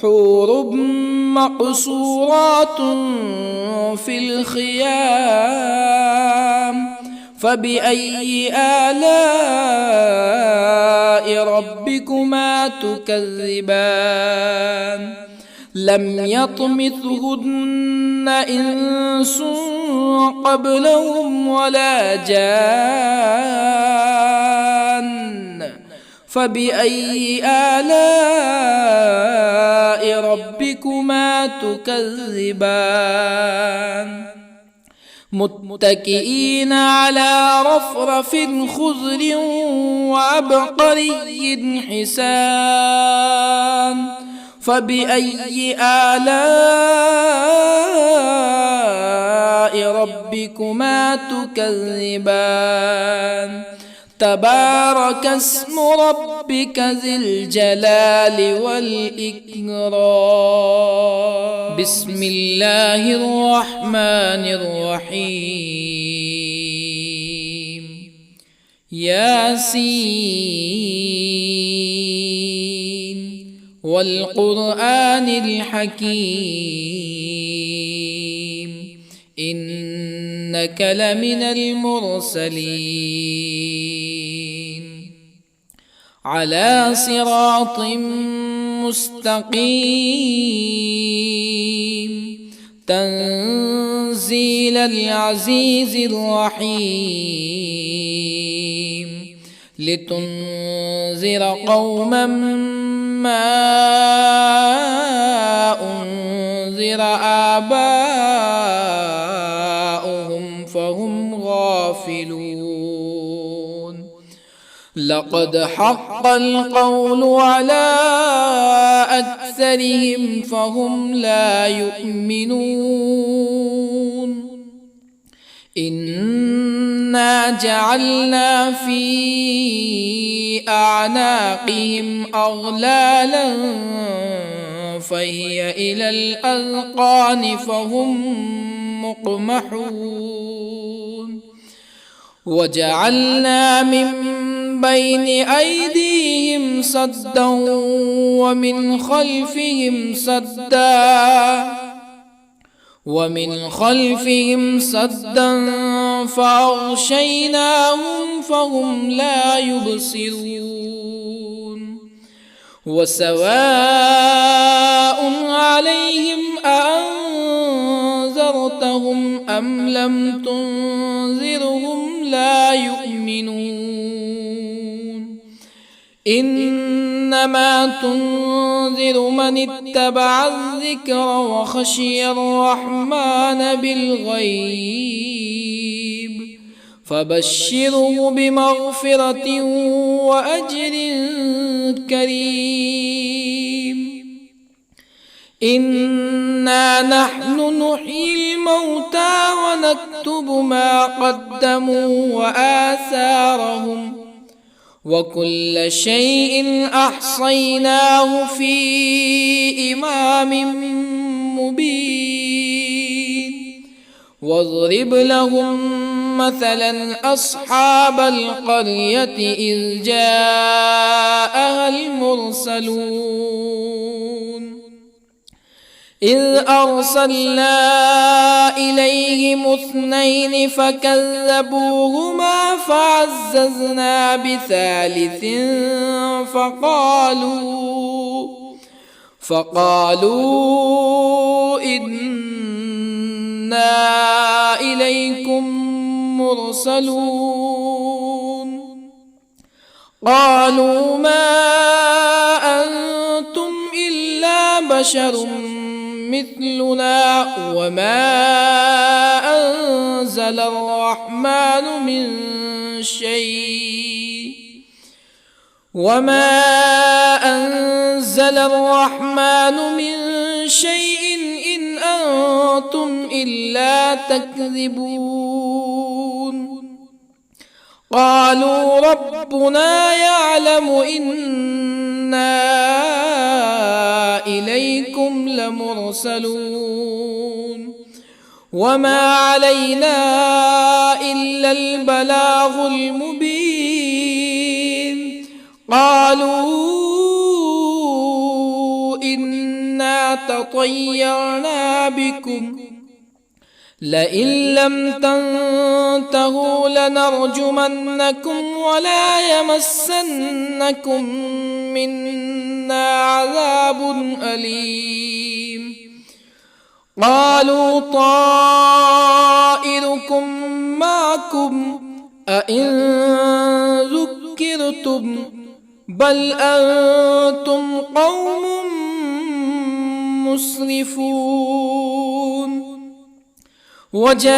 حور مقصورات في الخيام فبأي آلاء ربكما تكذبان لم يطمثهن إنس قبلهم ولا جان فبأي آلاء ربكما تكذبان متكئين على رفرف خضر وعبقري حسان فبأي آلاء ربكما تكذبان تبارك اسم ربك ذي الجلال والإكرام بسم الله الرحمن الرحيم ياسين والقرآن الحكيم إنك لمن المرسلين على صراط مستقيم تنزيل العزيز الرحيم لتنذر قوما ما أنذر آباؤهم فهم غافلون لقد حق القول على أكثرهم فهم لا يؤمنون إنا جعلنا في أعناقهم أغلالا فهي إلى الأذقان فهم مقمحون وجعلنا من بين أيديهم سدا ومن خلفهم سدا فأغشيناهم فهم لا يبصرون وسواء عليهم أأنذرتهم أم لم تنذرهم لا يؤمنون إنما تنذر من اتبع الذكر وخشي الرحمن بالغيب فبشره بمغفرة وأجر كريم إنا نحن نحيي الموتى ونكتب ما قدموا وآثارهم وكل شيء أحصيناه في إمام مبين واضرب لهم مثلا أصحاب القرية إذ جاءها المرسلون إذ أرسلنا إليهم اثنين فكذبوهما فعززنا بثالث فقالوا إنا إليكم مرسلون قالوا ما أنتم إلا بشر مثلنا وما أنزل الرحمن من شيء إن أنتم إلا تكذبون قالوا ربنا يعلم إنا إليكم لمرسلون وما علينا إلا البلاغ المبين قالوا إنا تطيرنا بكم لئن لم تنتهوا لنرجمنكم ولا يمسنكم منا عذاب أليم قالوا طائركم معكم أئن ذكرتم بل أنتم قوم مسرفون وجاء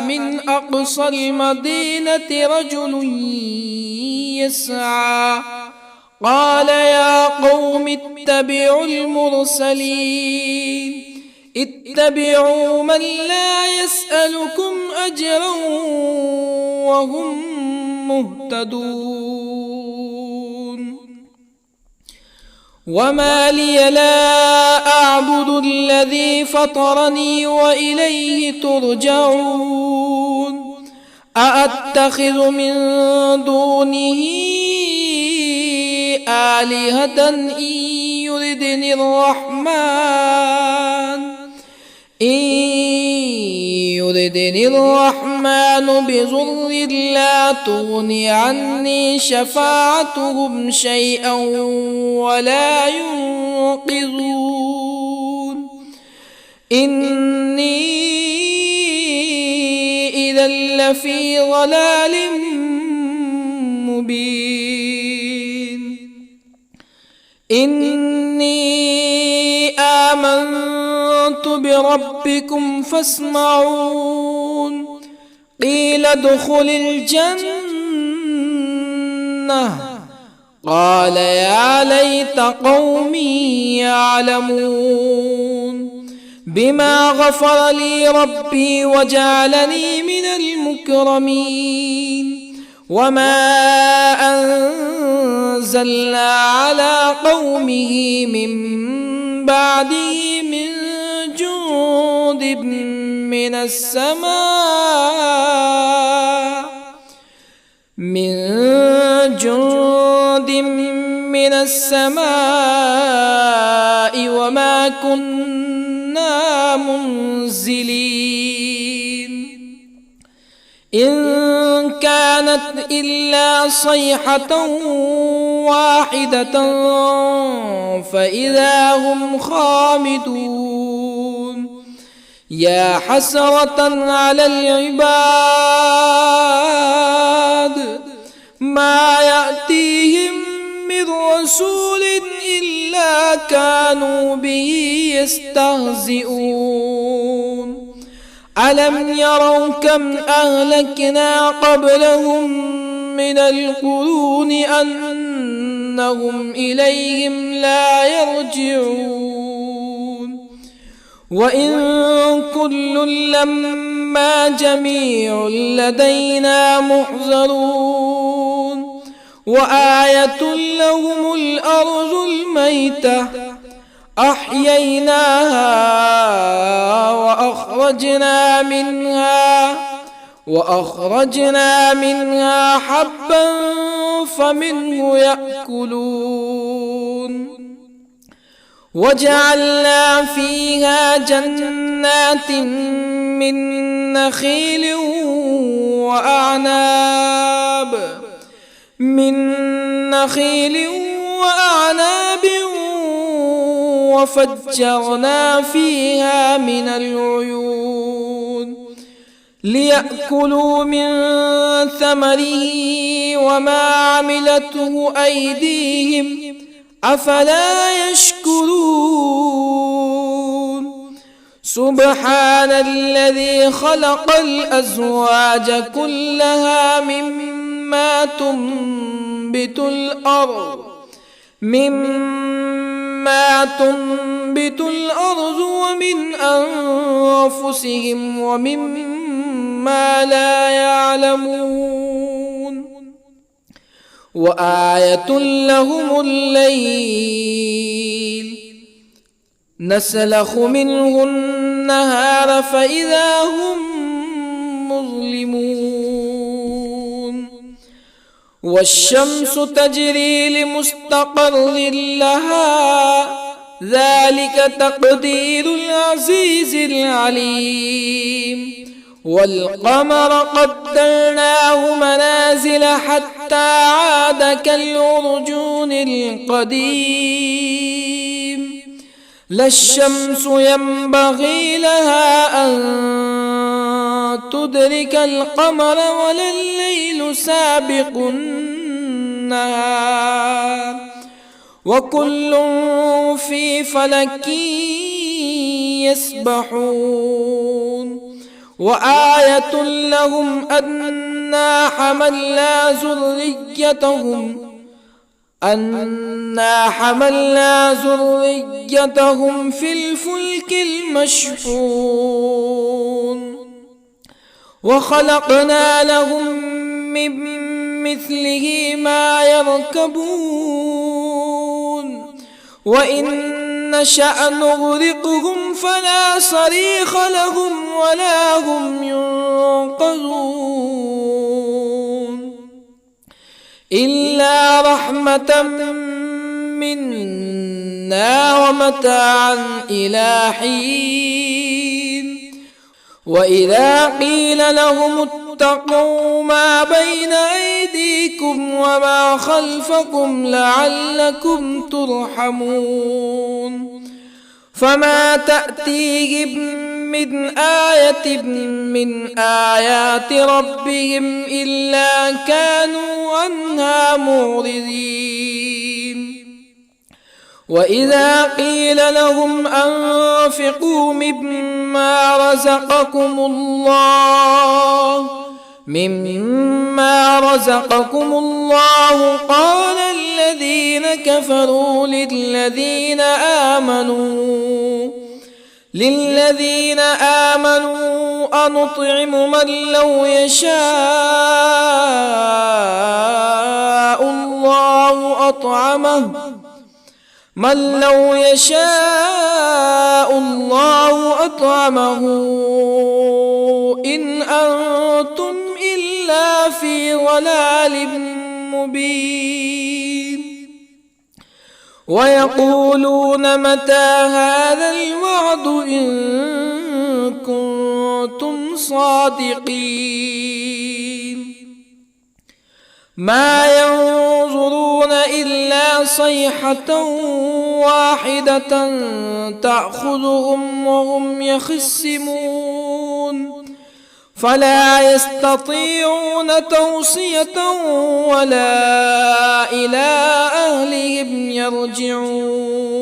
من أقصى المدينة رجل يسعى قال يا قوم اتبعوا المرسلين اتبعوا من لا يسألكم أجرا وهم مهتدون وما لي لا أعبد الذي فطرني وإليه ترجعون أأتخذ من دونه آلهة إن يردني الرحمن بضر لا تغني عني شفاعتهم شيئا ولا ينقذون إني إذا لفي ضلال مبين إني آمنت بربكم فاسمعون قيل ادخل الجنة قال يا ليت قومي يعلمون بما غفر لي ربي وجعلني من المكرمين وما أنزلنا على قومه من بعده من جند من السماء وما كنا منزلين إن كانت إلا صيحة واحدة فإذا هم خامدون يا حسرة على العباد ما يأتيهم من رسول إلا كانوا به يستهزئون ألم يروا كم أهلكنا قبلهم من القرون أنهم إليهم لا يرجعون وإن كل لما جميع لدينا محضرون وآية لهم الأرض الميتة أحييناها وأخرجنا منها حبا فمنه يأكلون وجعلنا فيها جنات من نخيل وأعناب وفجرنا فيها من العيون ليأكلوا من ثمره وما عملته أيديهم أفلا يشكرون سبحان الذي خلق الأزواج كلها مما تنبت الأرض ومن أنفسهم ومما لا يعلمون وآية لهم الليل نسلخ منه النهار فإذا هم مظلمون والشمس تجري لمستقر لها ذلك تقدير العزيز العليم والقمر قدرناه منازل حتى عاد كالعرجون القديم لا الشمس ينبغي لها أن تدرك القمر ولا الليل سابق النهار وكل في فلك يسبحون وآية لهم أنا حملنا ذريتهم في الفلك المشحون وخلقنا لهم من مثله ما يركبون وإن نشأ نغرقهم فلا صريخ لهم ولا هم ينقذون إلا رحمة منا ومتاعا إلى حين وإذا قيل لهم اتقوا ما بين أيديكم وما خلفكم لعلكم ترحمون فما تأتيهم من آية من آيات ربهم إلا كانوا عنها معرضين وإذا قيل لهم أنفقوا مما رزقكم الله قال الذين كفروا للذين آمنوا أنطعم من لو يشاء الله أطعمه إن أنتم إلا في ضلال مبين ويقولون متى هذا الوعد إن كنتم صادقين ما ينظرون إلا صيحة واحدة تأخذهم وهم يخصمون فلا يستطيعون توصية ولا إلى أهلهم يرجعون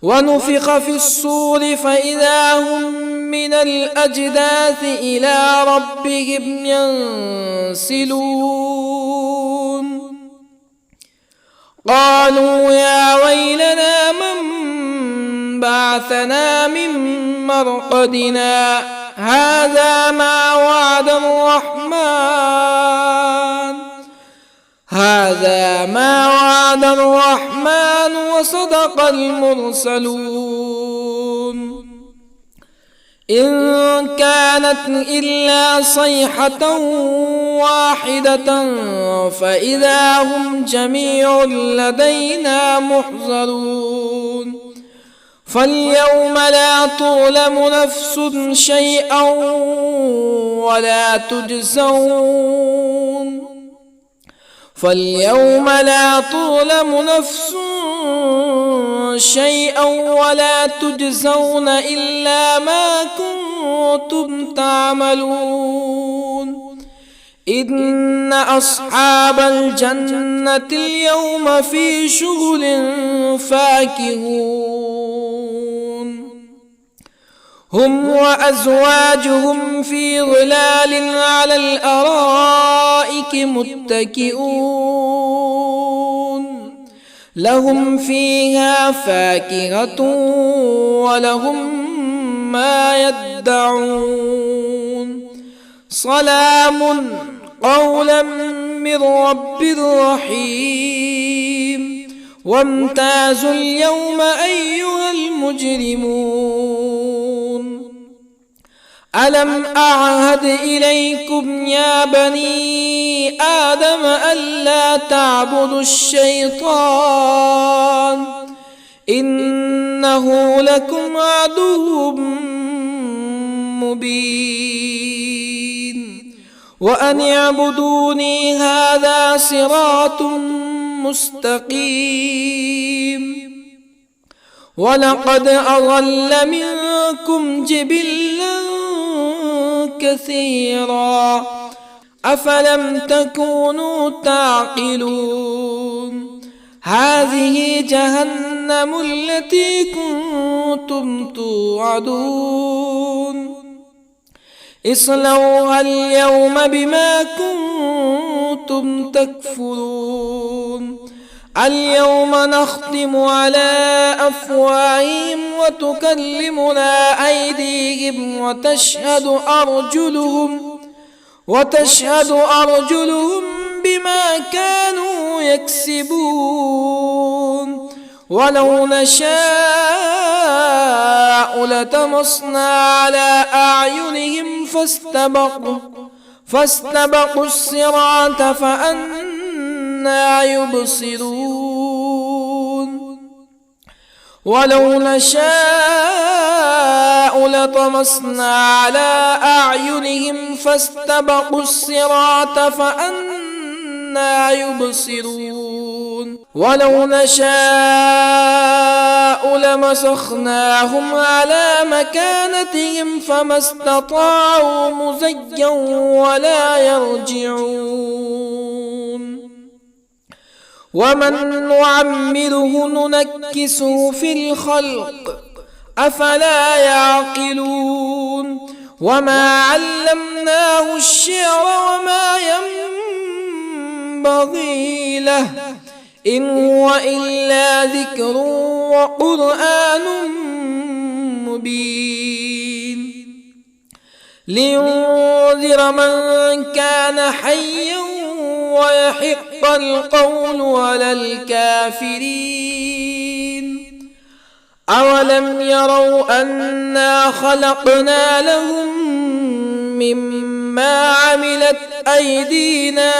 ونفخ في الصور فإذا هم من الأجداث إلى ربهم ينسلون قالوا يا ويلنا من بعثنا من مرقدنا هذا ما وعد الرحمن وصدق المرسلون إن كانت إلا صيحة واحدة فإذا هم جميع لدينا محضرون فاليوم لا تظلم نفس شيئا ولا تجزون إلا ما كنتم تعملون إن أصحاب الجنة اليوم في شغل فاكهون هم وأزواجهم في ظلال على الأرائك متكئون لهم فيها فاكهة ولهم ما يدعون سلام قولا من رب رحيم وامتازوا اليوم أيها المجرمون ألم أعهد إليكم يا بني آدم ألا تعبدوا الشيطان إنه لكم عدو مبين وأن اعبدوني هذا صراط مستقيم ولقد أضل منكم جبلا كثيرا أفلم تكونوا تعقلون هذه جهنم التي كنتم توعدون اصلوها اليوم بما كنتم تكفرون اليوم نختم على أفواههم وتكلمنا أيديهم وتشهد أرجلهم بما كانوا يكسبون ولو نشاء لطمسنا على أعينهم فاستبقوا الصراط فأنى يبصرون ولو نشاء لطمسنا على أعينهم فاستبقوا الصراط فأنى يبصرون ولو نشاء لمسخناهم على مكانتهم فما استطاعوا مزيا ولا يرجعون ومن نعمره ننكسه في الخلق أفلا يعقلون وما علمناه الشعر وما ينبغي له إن هو إلا ذكر وقرآن مبين لينذر من كان حيا ويحق القول على الكافرين أولم يروا أنا خلقنا لهم مما عملت أيدينا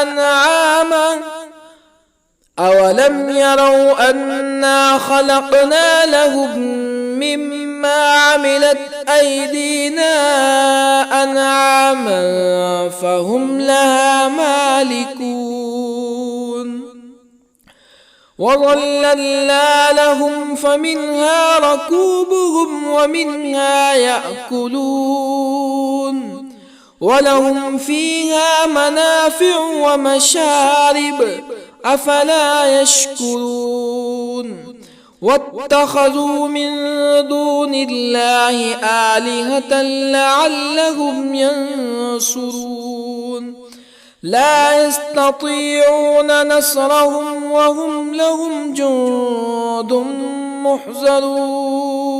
أنعاما أولم يروا أنا خلقنا لهم مما عملت أيدينا أنعاما فهم لها مالكون وظللنا لهم فمنها ركوبهم ومنها يأكلون ولهم فيها منافع ومشارب أفلا يشكرون واتخذوا من دون الله آلهة لعلهم ينصرون لا يستطيعون نصرهم وهم لهم جند محضرون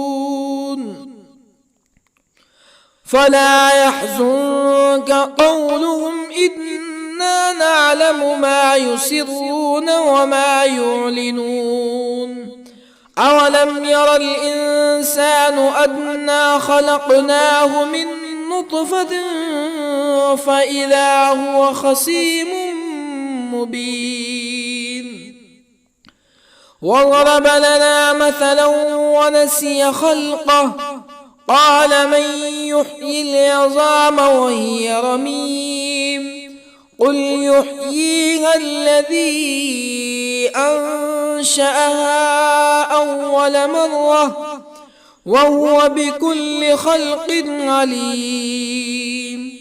فلا يحزنك قولهم إنا نعلم ما يسرون وما يعلنون أولم ير الإنسان أنا خلقناه من نطفة فإذا هو خصيم مبين وضرب لنا مثلا ونسي خلقه قال من يحيي العظام وهي رميم قل يحييها الذي أنشأها أول مرة وهو بكل خلق عليم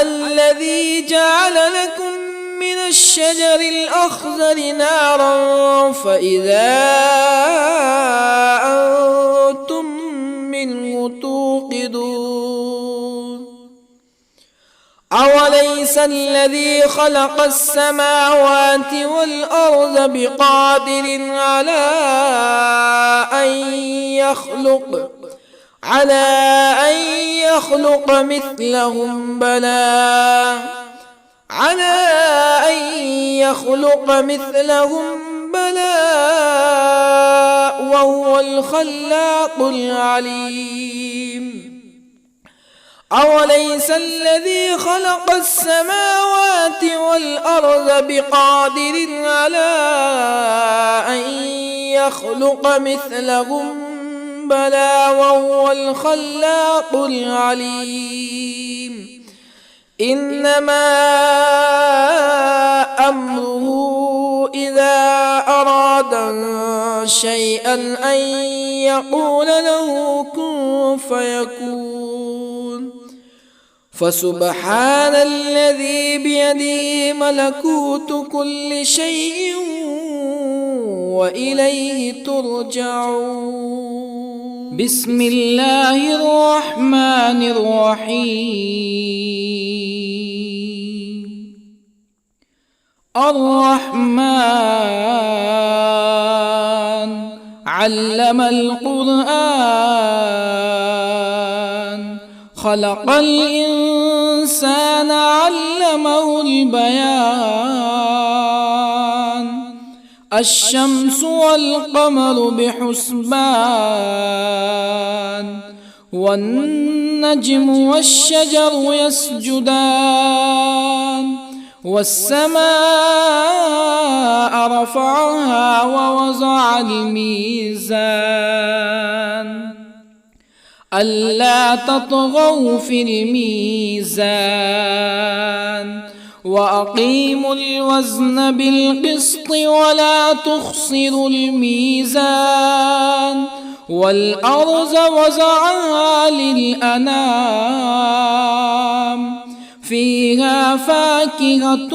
الذي جعل لكم من الشجر الأخضر نارا فإذا أنتم منه توقدون أوليس الذي خلق السماوات والأرض بقادر على أن يخلق مثلهم بلى وهو الخلاق العليم أوليس الذي خلق السماوات والأرض بقادر على أن يخلق مثلهم بلى وهو الخلاق العليم إنما أمره إذا أراد شيئا أن يقول له كن فيكون فسبحان الذي بيده ملكوت كل شيء وإليه ترجعون. بسم الله الرحمن الرحيم. الرحمن علم القرآن خلق الإنسان علمه البيان الشمس والقمر بحسبان والنجم والشجر يسجدان والسماء رفعها ووضع الميزان ألا تطغوا في الميزان وأقيموا الوزن بالقسط ولا تخسروا الميزان والأرض وضعها للأنام فيها فاكهة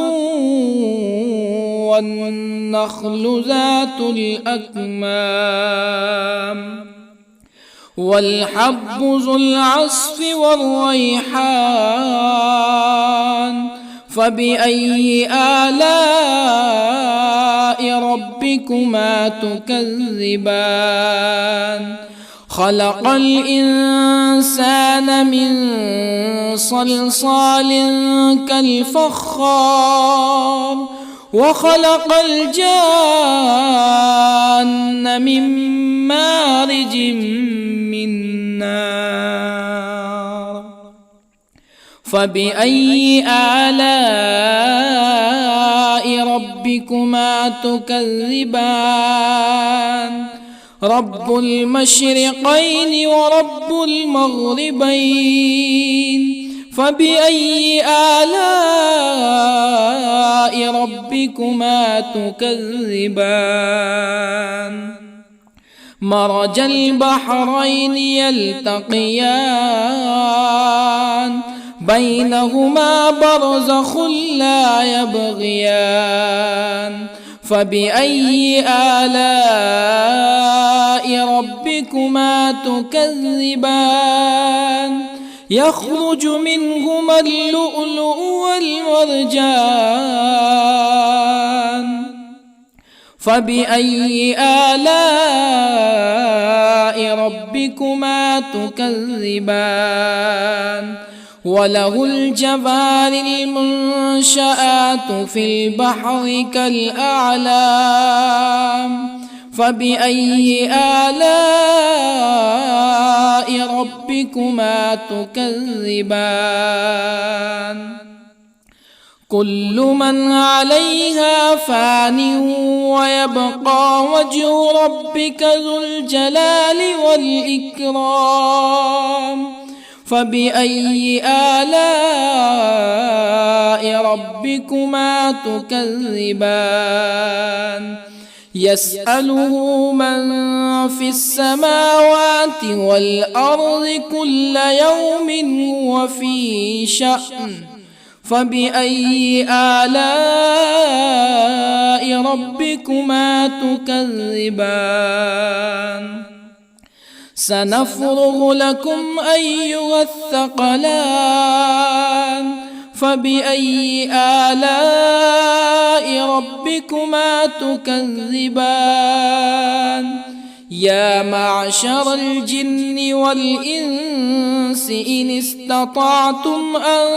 والنخل ذات الأكمام والحب ذو العصف والريحان فبأي آلاء ربكما تكذبان خلق الإنسان من صلصال كالفخار وخلق الجان من مارج من نار فبأي آلاء ربكما تكذبان رب المشرقين ورب المغربين فبأي آلاء ربكما تكذبان مرج البحرين يلتقيان بينهما برزخ لا يبغيان فبأي آلاء ربكما تكذبان يخرج منهما اللؤلؤ والمرجان فبأي آلاء ربكما تكذبان وله الجوار المنشآت في البحر كالأعلام فبأي آلاء ربكما تكذبان كل من عليها فان ويبقى وجه ربك ذو الجلال والإكرام فبأي آلاء ربكما تكذبان يسأله من في السماوات والأرض كل يوم هو في شأن فبأي آلاء ربكما تكذبان سنفرغ لكم أيها الثقلان فبأي آلاء ربكما تكذبان يا معشر الجن والإنس إن استطعتم أن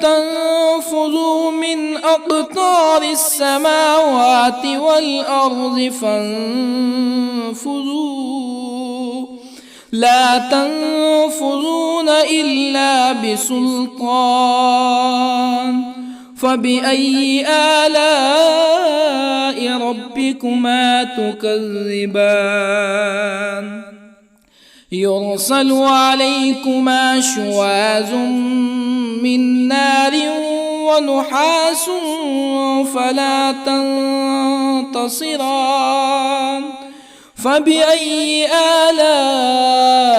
تنفذوا من أقطار السماوات والأرض فانفذوا لا تنفذون إلا بسلطان فبأي آلاء ربكما تكذبان يرسل عليكما شواظ من نار ونحاس فلا تنتصران فبأي آلاء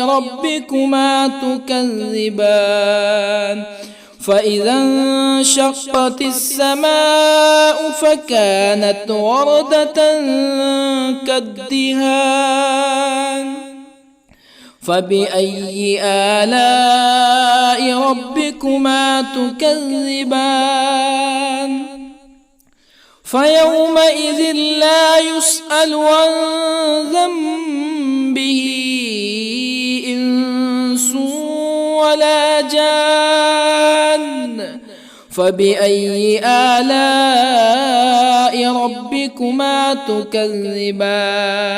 ربكما تكذبان فإذا انشقت السماء فكانت وردة كالدهان فبأي آلاء ربكما تكذبان فيومئذ لا يسأل عن ذنبه إنس ولا جان فبأي آلاء ربكما تكذبان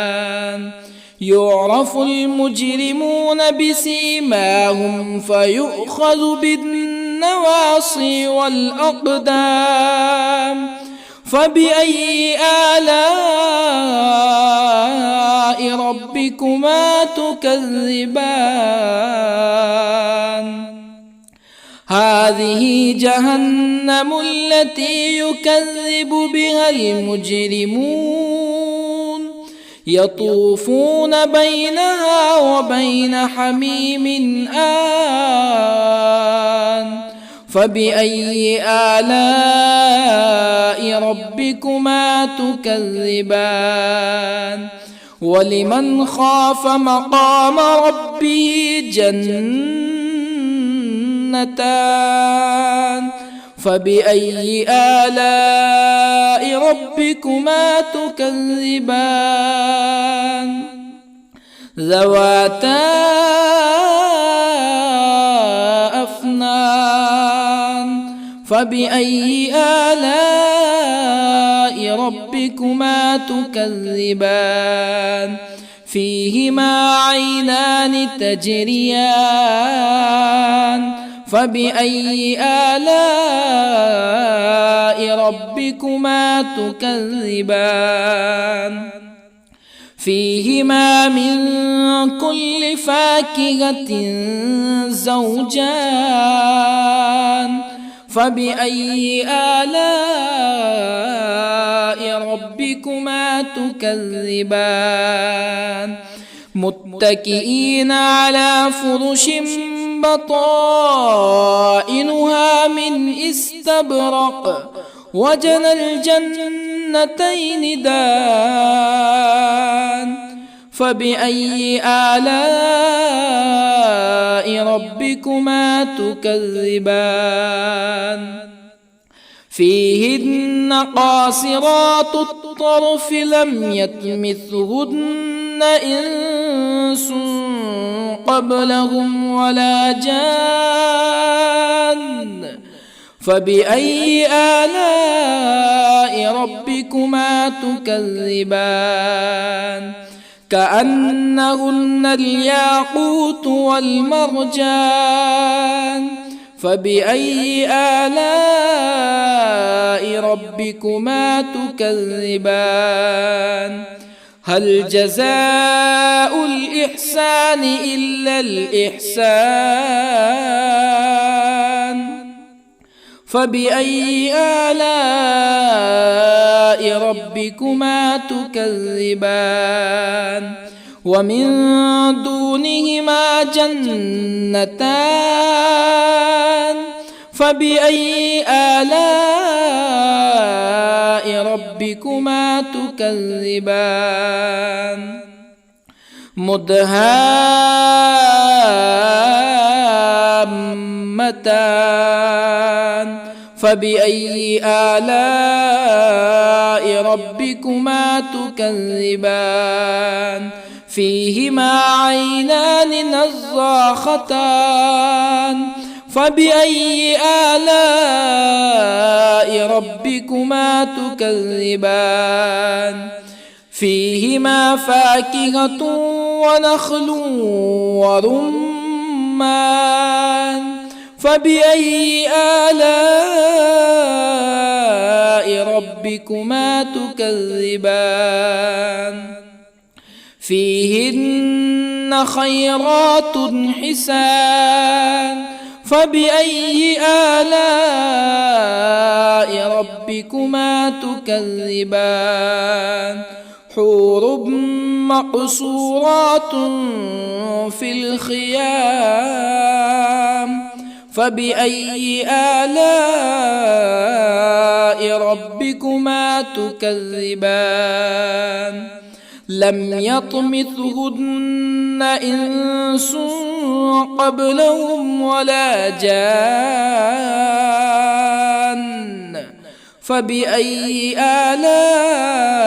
يعرف المجرمون بسيماهم فيؤخذ بالنواصي والأقدام فبأي آلاء ربكما تكذبان هذه جهنم التي يكذب بها المجرمون يطوفون بينها وبين حميم آن فبأي آلاء ربكما تكذبان ولمن خاف مقام ربه جنتان فبأي آلاء ربكما تكذبان ذواتا أفنان فبأي آلاء ربكما تكذبان فيهما عينان تجريان فبأي آلاء ربكما تكذبان فيهما من كل فاكهة زوجان فبأي آلاء ربكما تكذبان متكئين على فرش بطائنها من استبرق وجنى الجنتين دان فبأي آلاء ربكما تكذبان فيهن قاصرات الطرف لم يطمثهن إنس قبلهم ولا جان فبأي آلاء ربكما تكذبان كأنهن الياقوت والمرجان فبأي آلاء ربكما تكذبان هل جزاء الإحسان إلا الإحسان فبأي آلاء ربكما تكذبان ومن دونهما جنتان فبأي آلاء ربكما تكذبان مدهامتان فبأي آلاء ربكما تكذبان فيهما عينان نضاختان فبأي آلاء ربكما تكذبان فيهما فاكهة ونخل ورمان فبأي آلاء ربكما تكذبان فيهن خيرات حسان فبأي آلاء ربكما تكذبان حور مقصورات في الخيام فبأي آلاء ربكما تكذبان لم يطمثهن إنس قبلهم ولا جان فبأي آلاء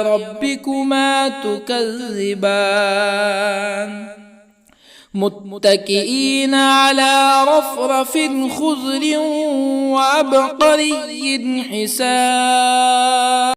ربكما تكذبان متكئين على رفرف خضر وعبقري حسان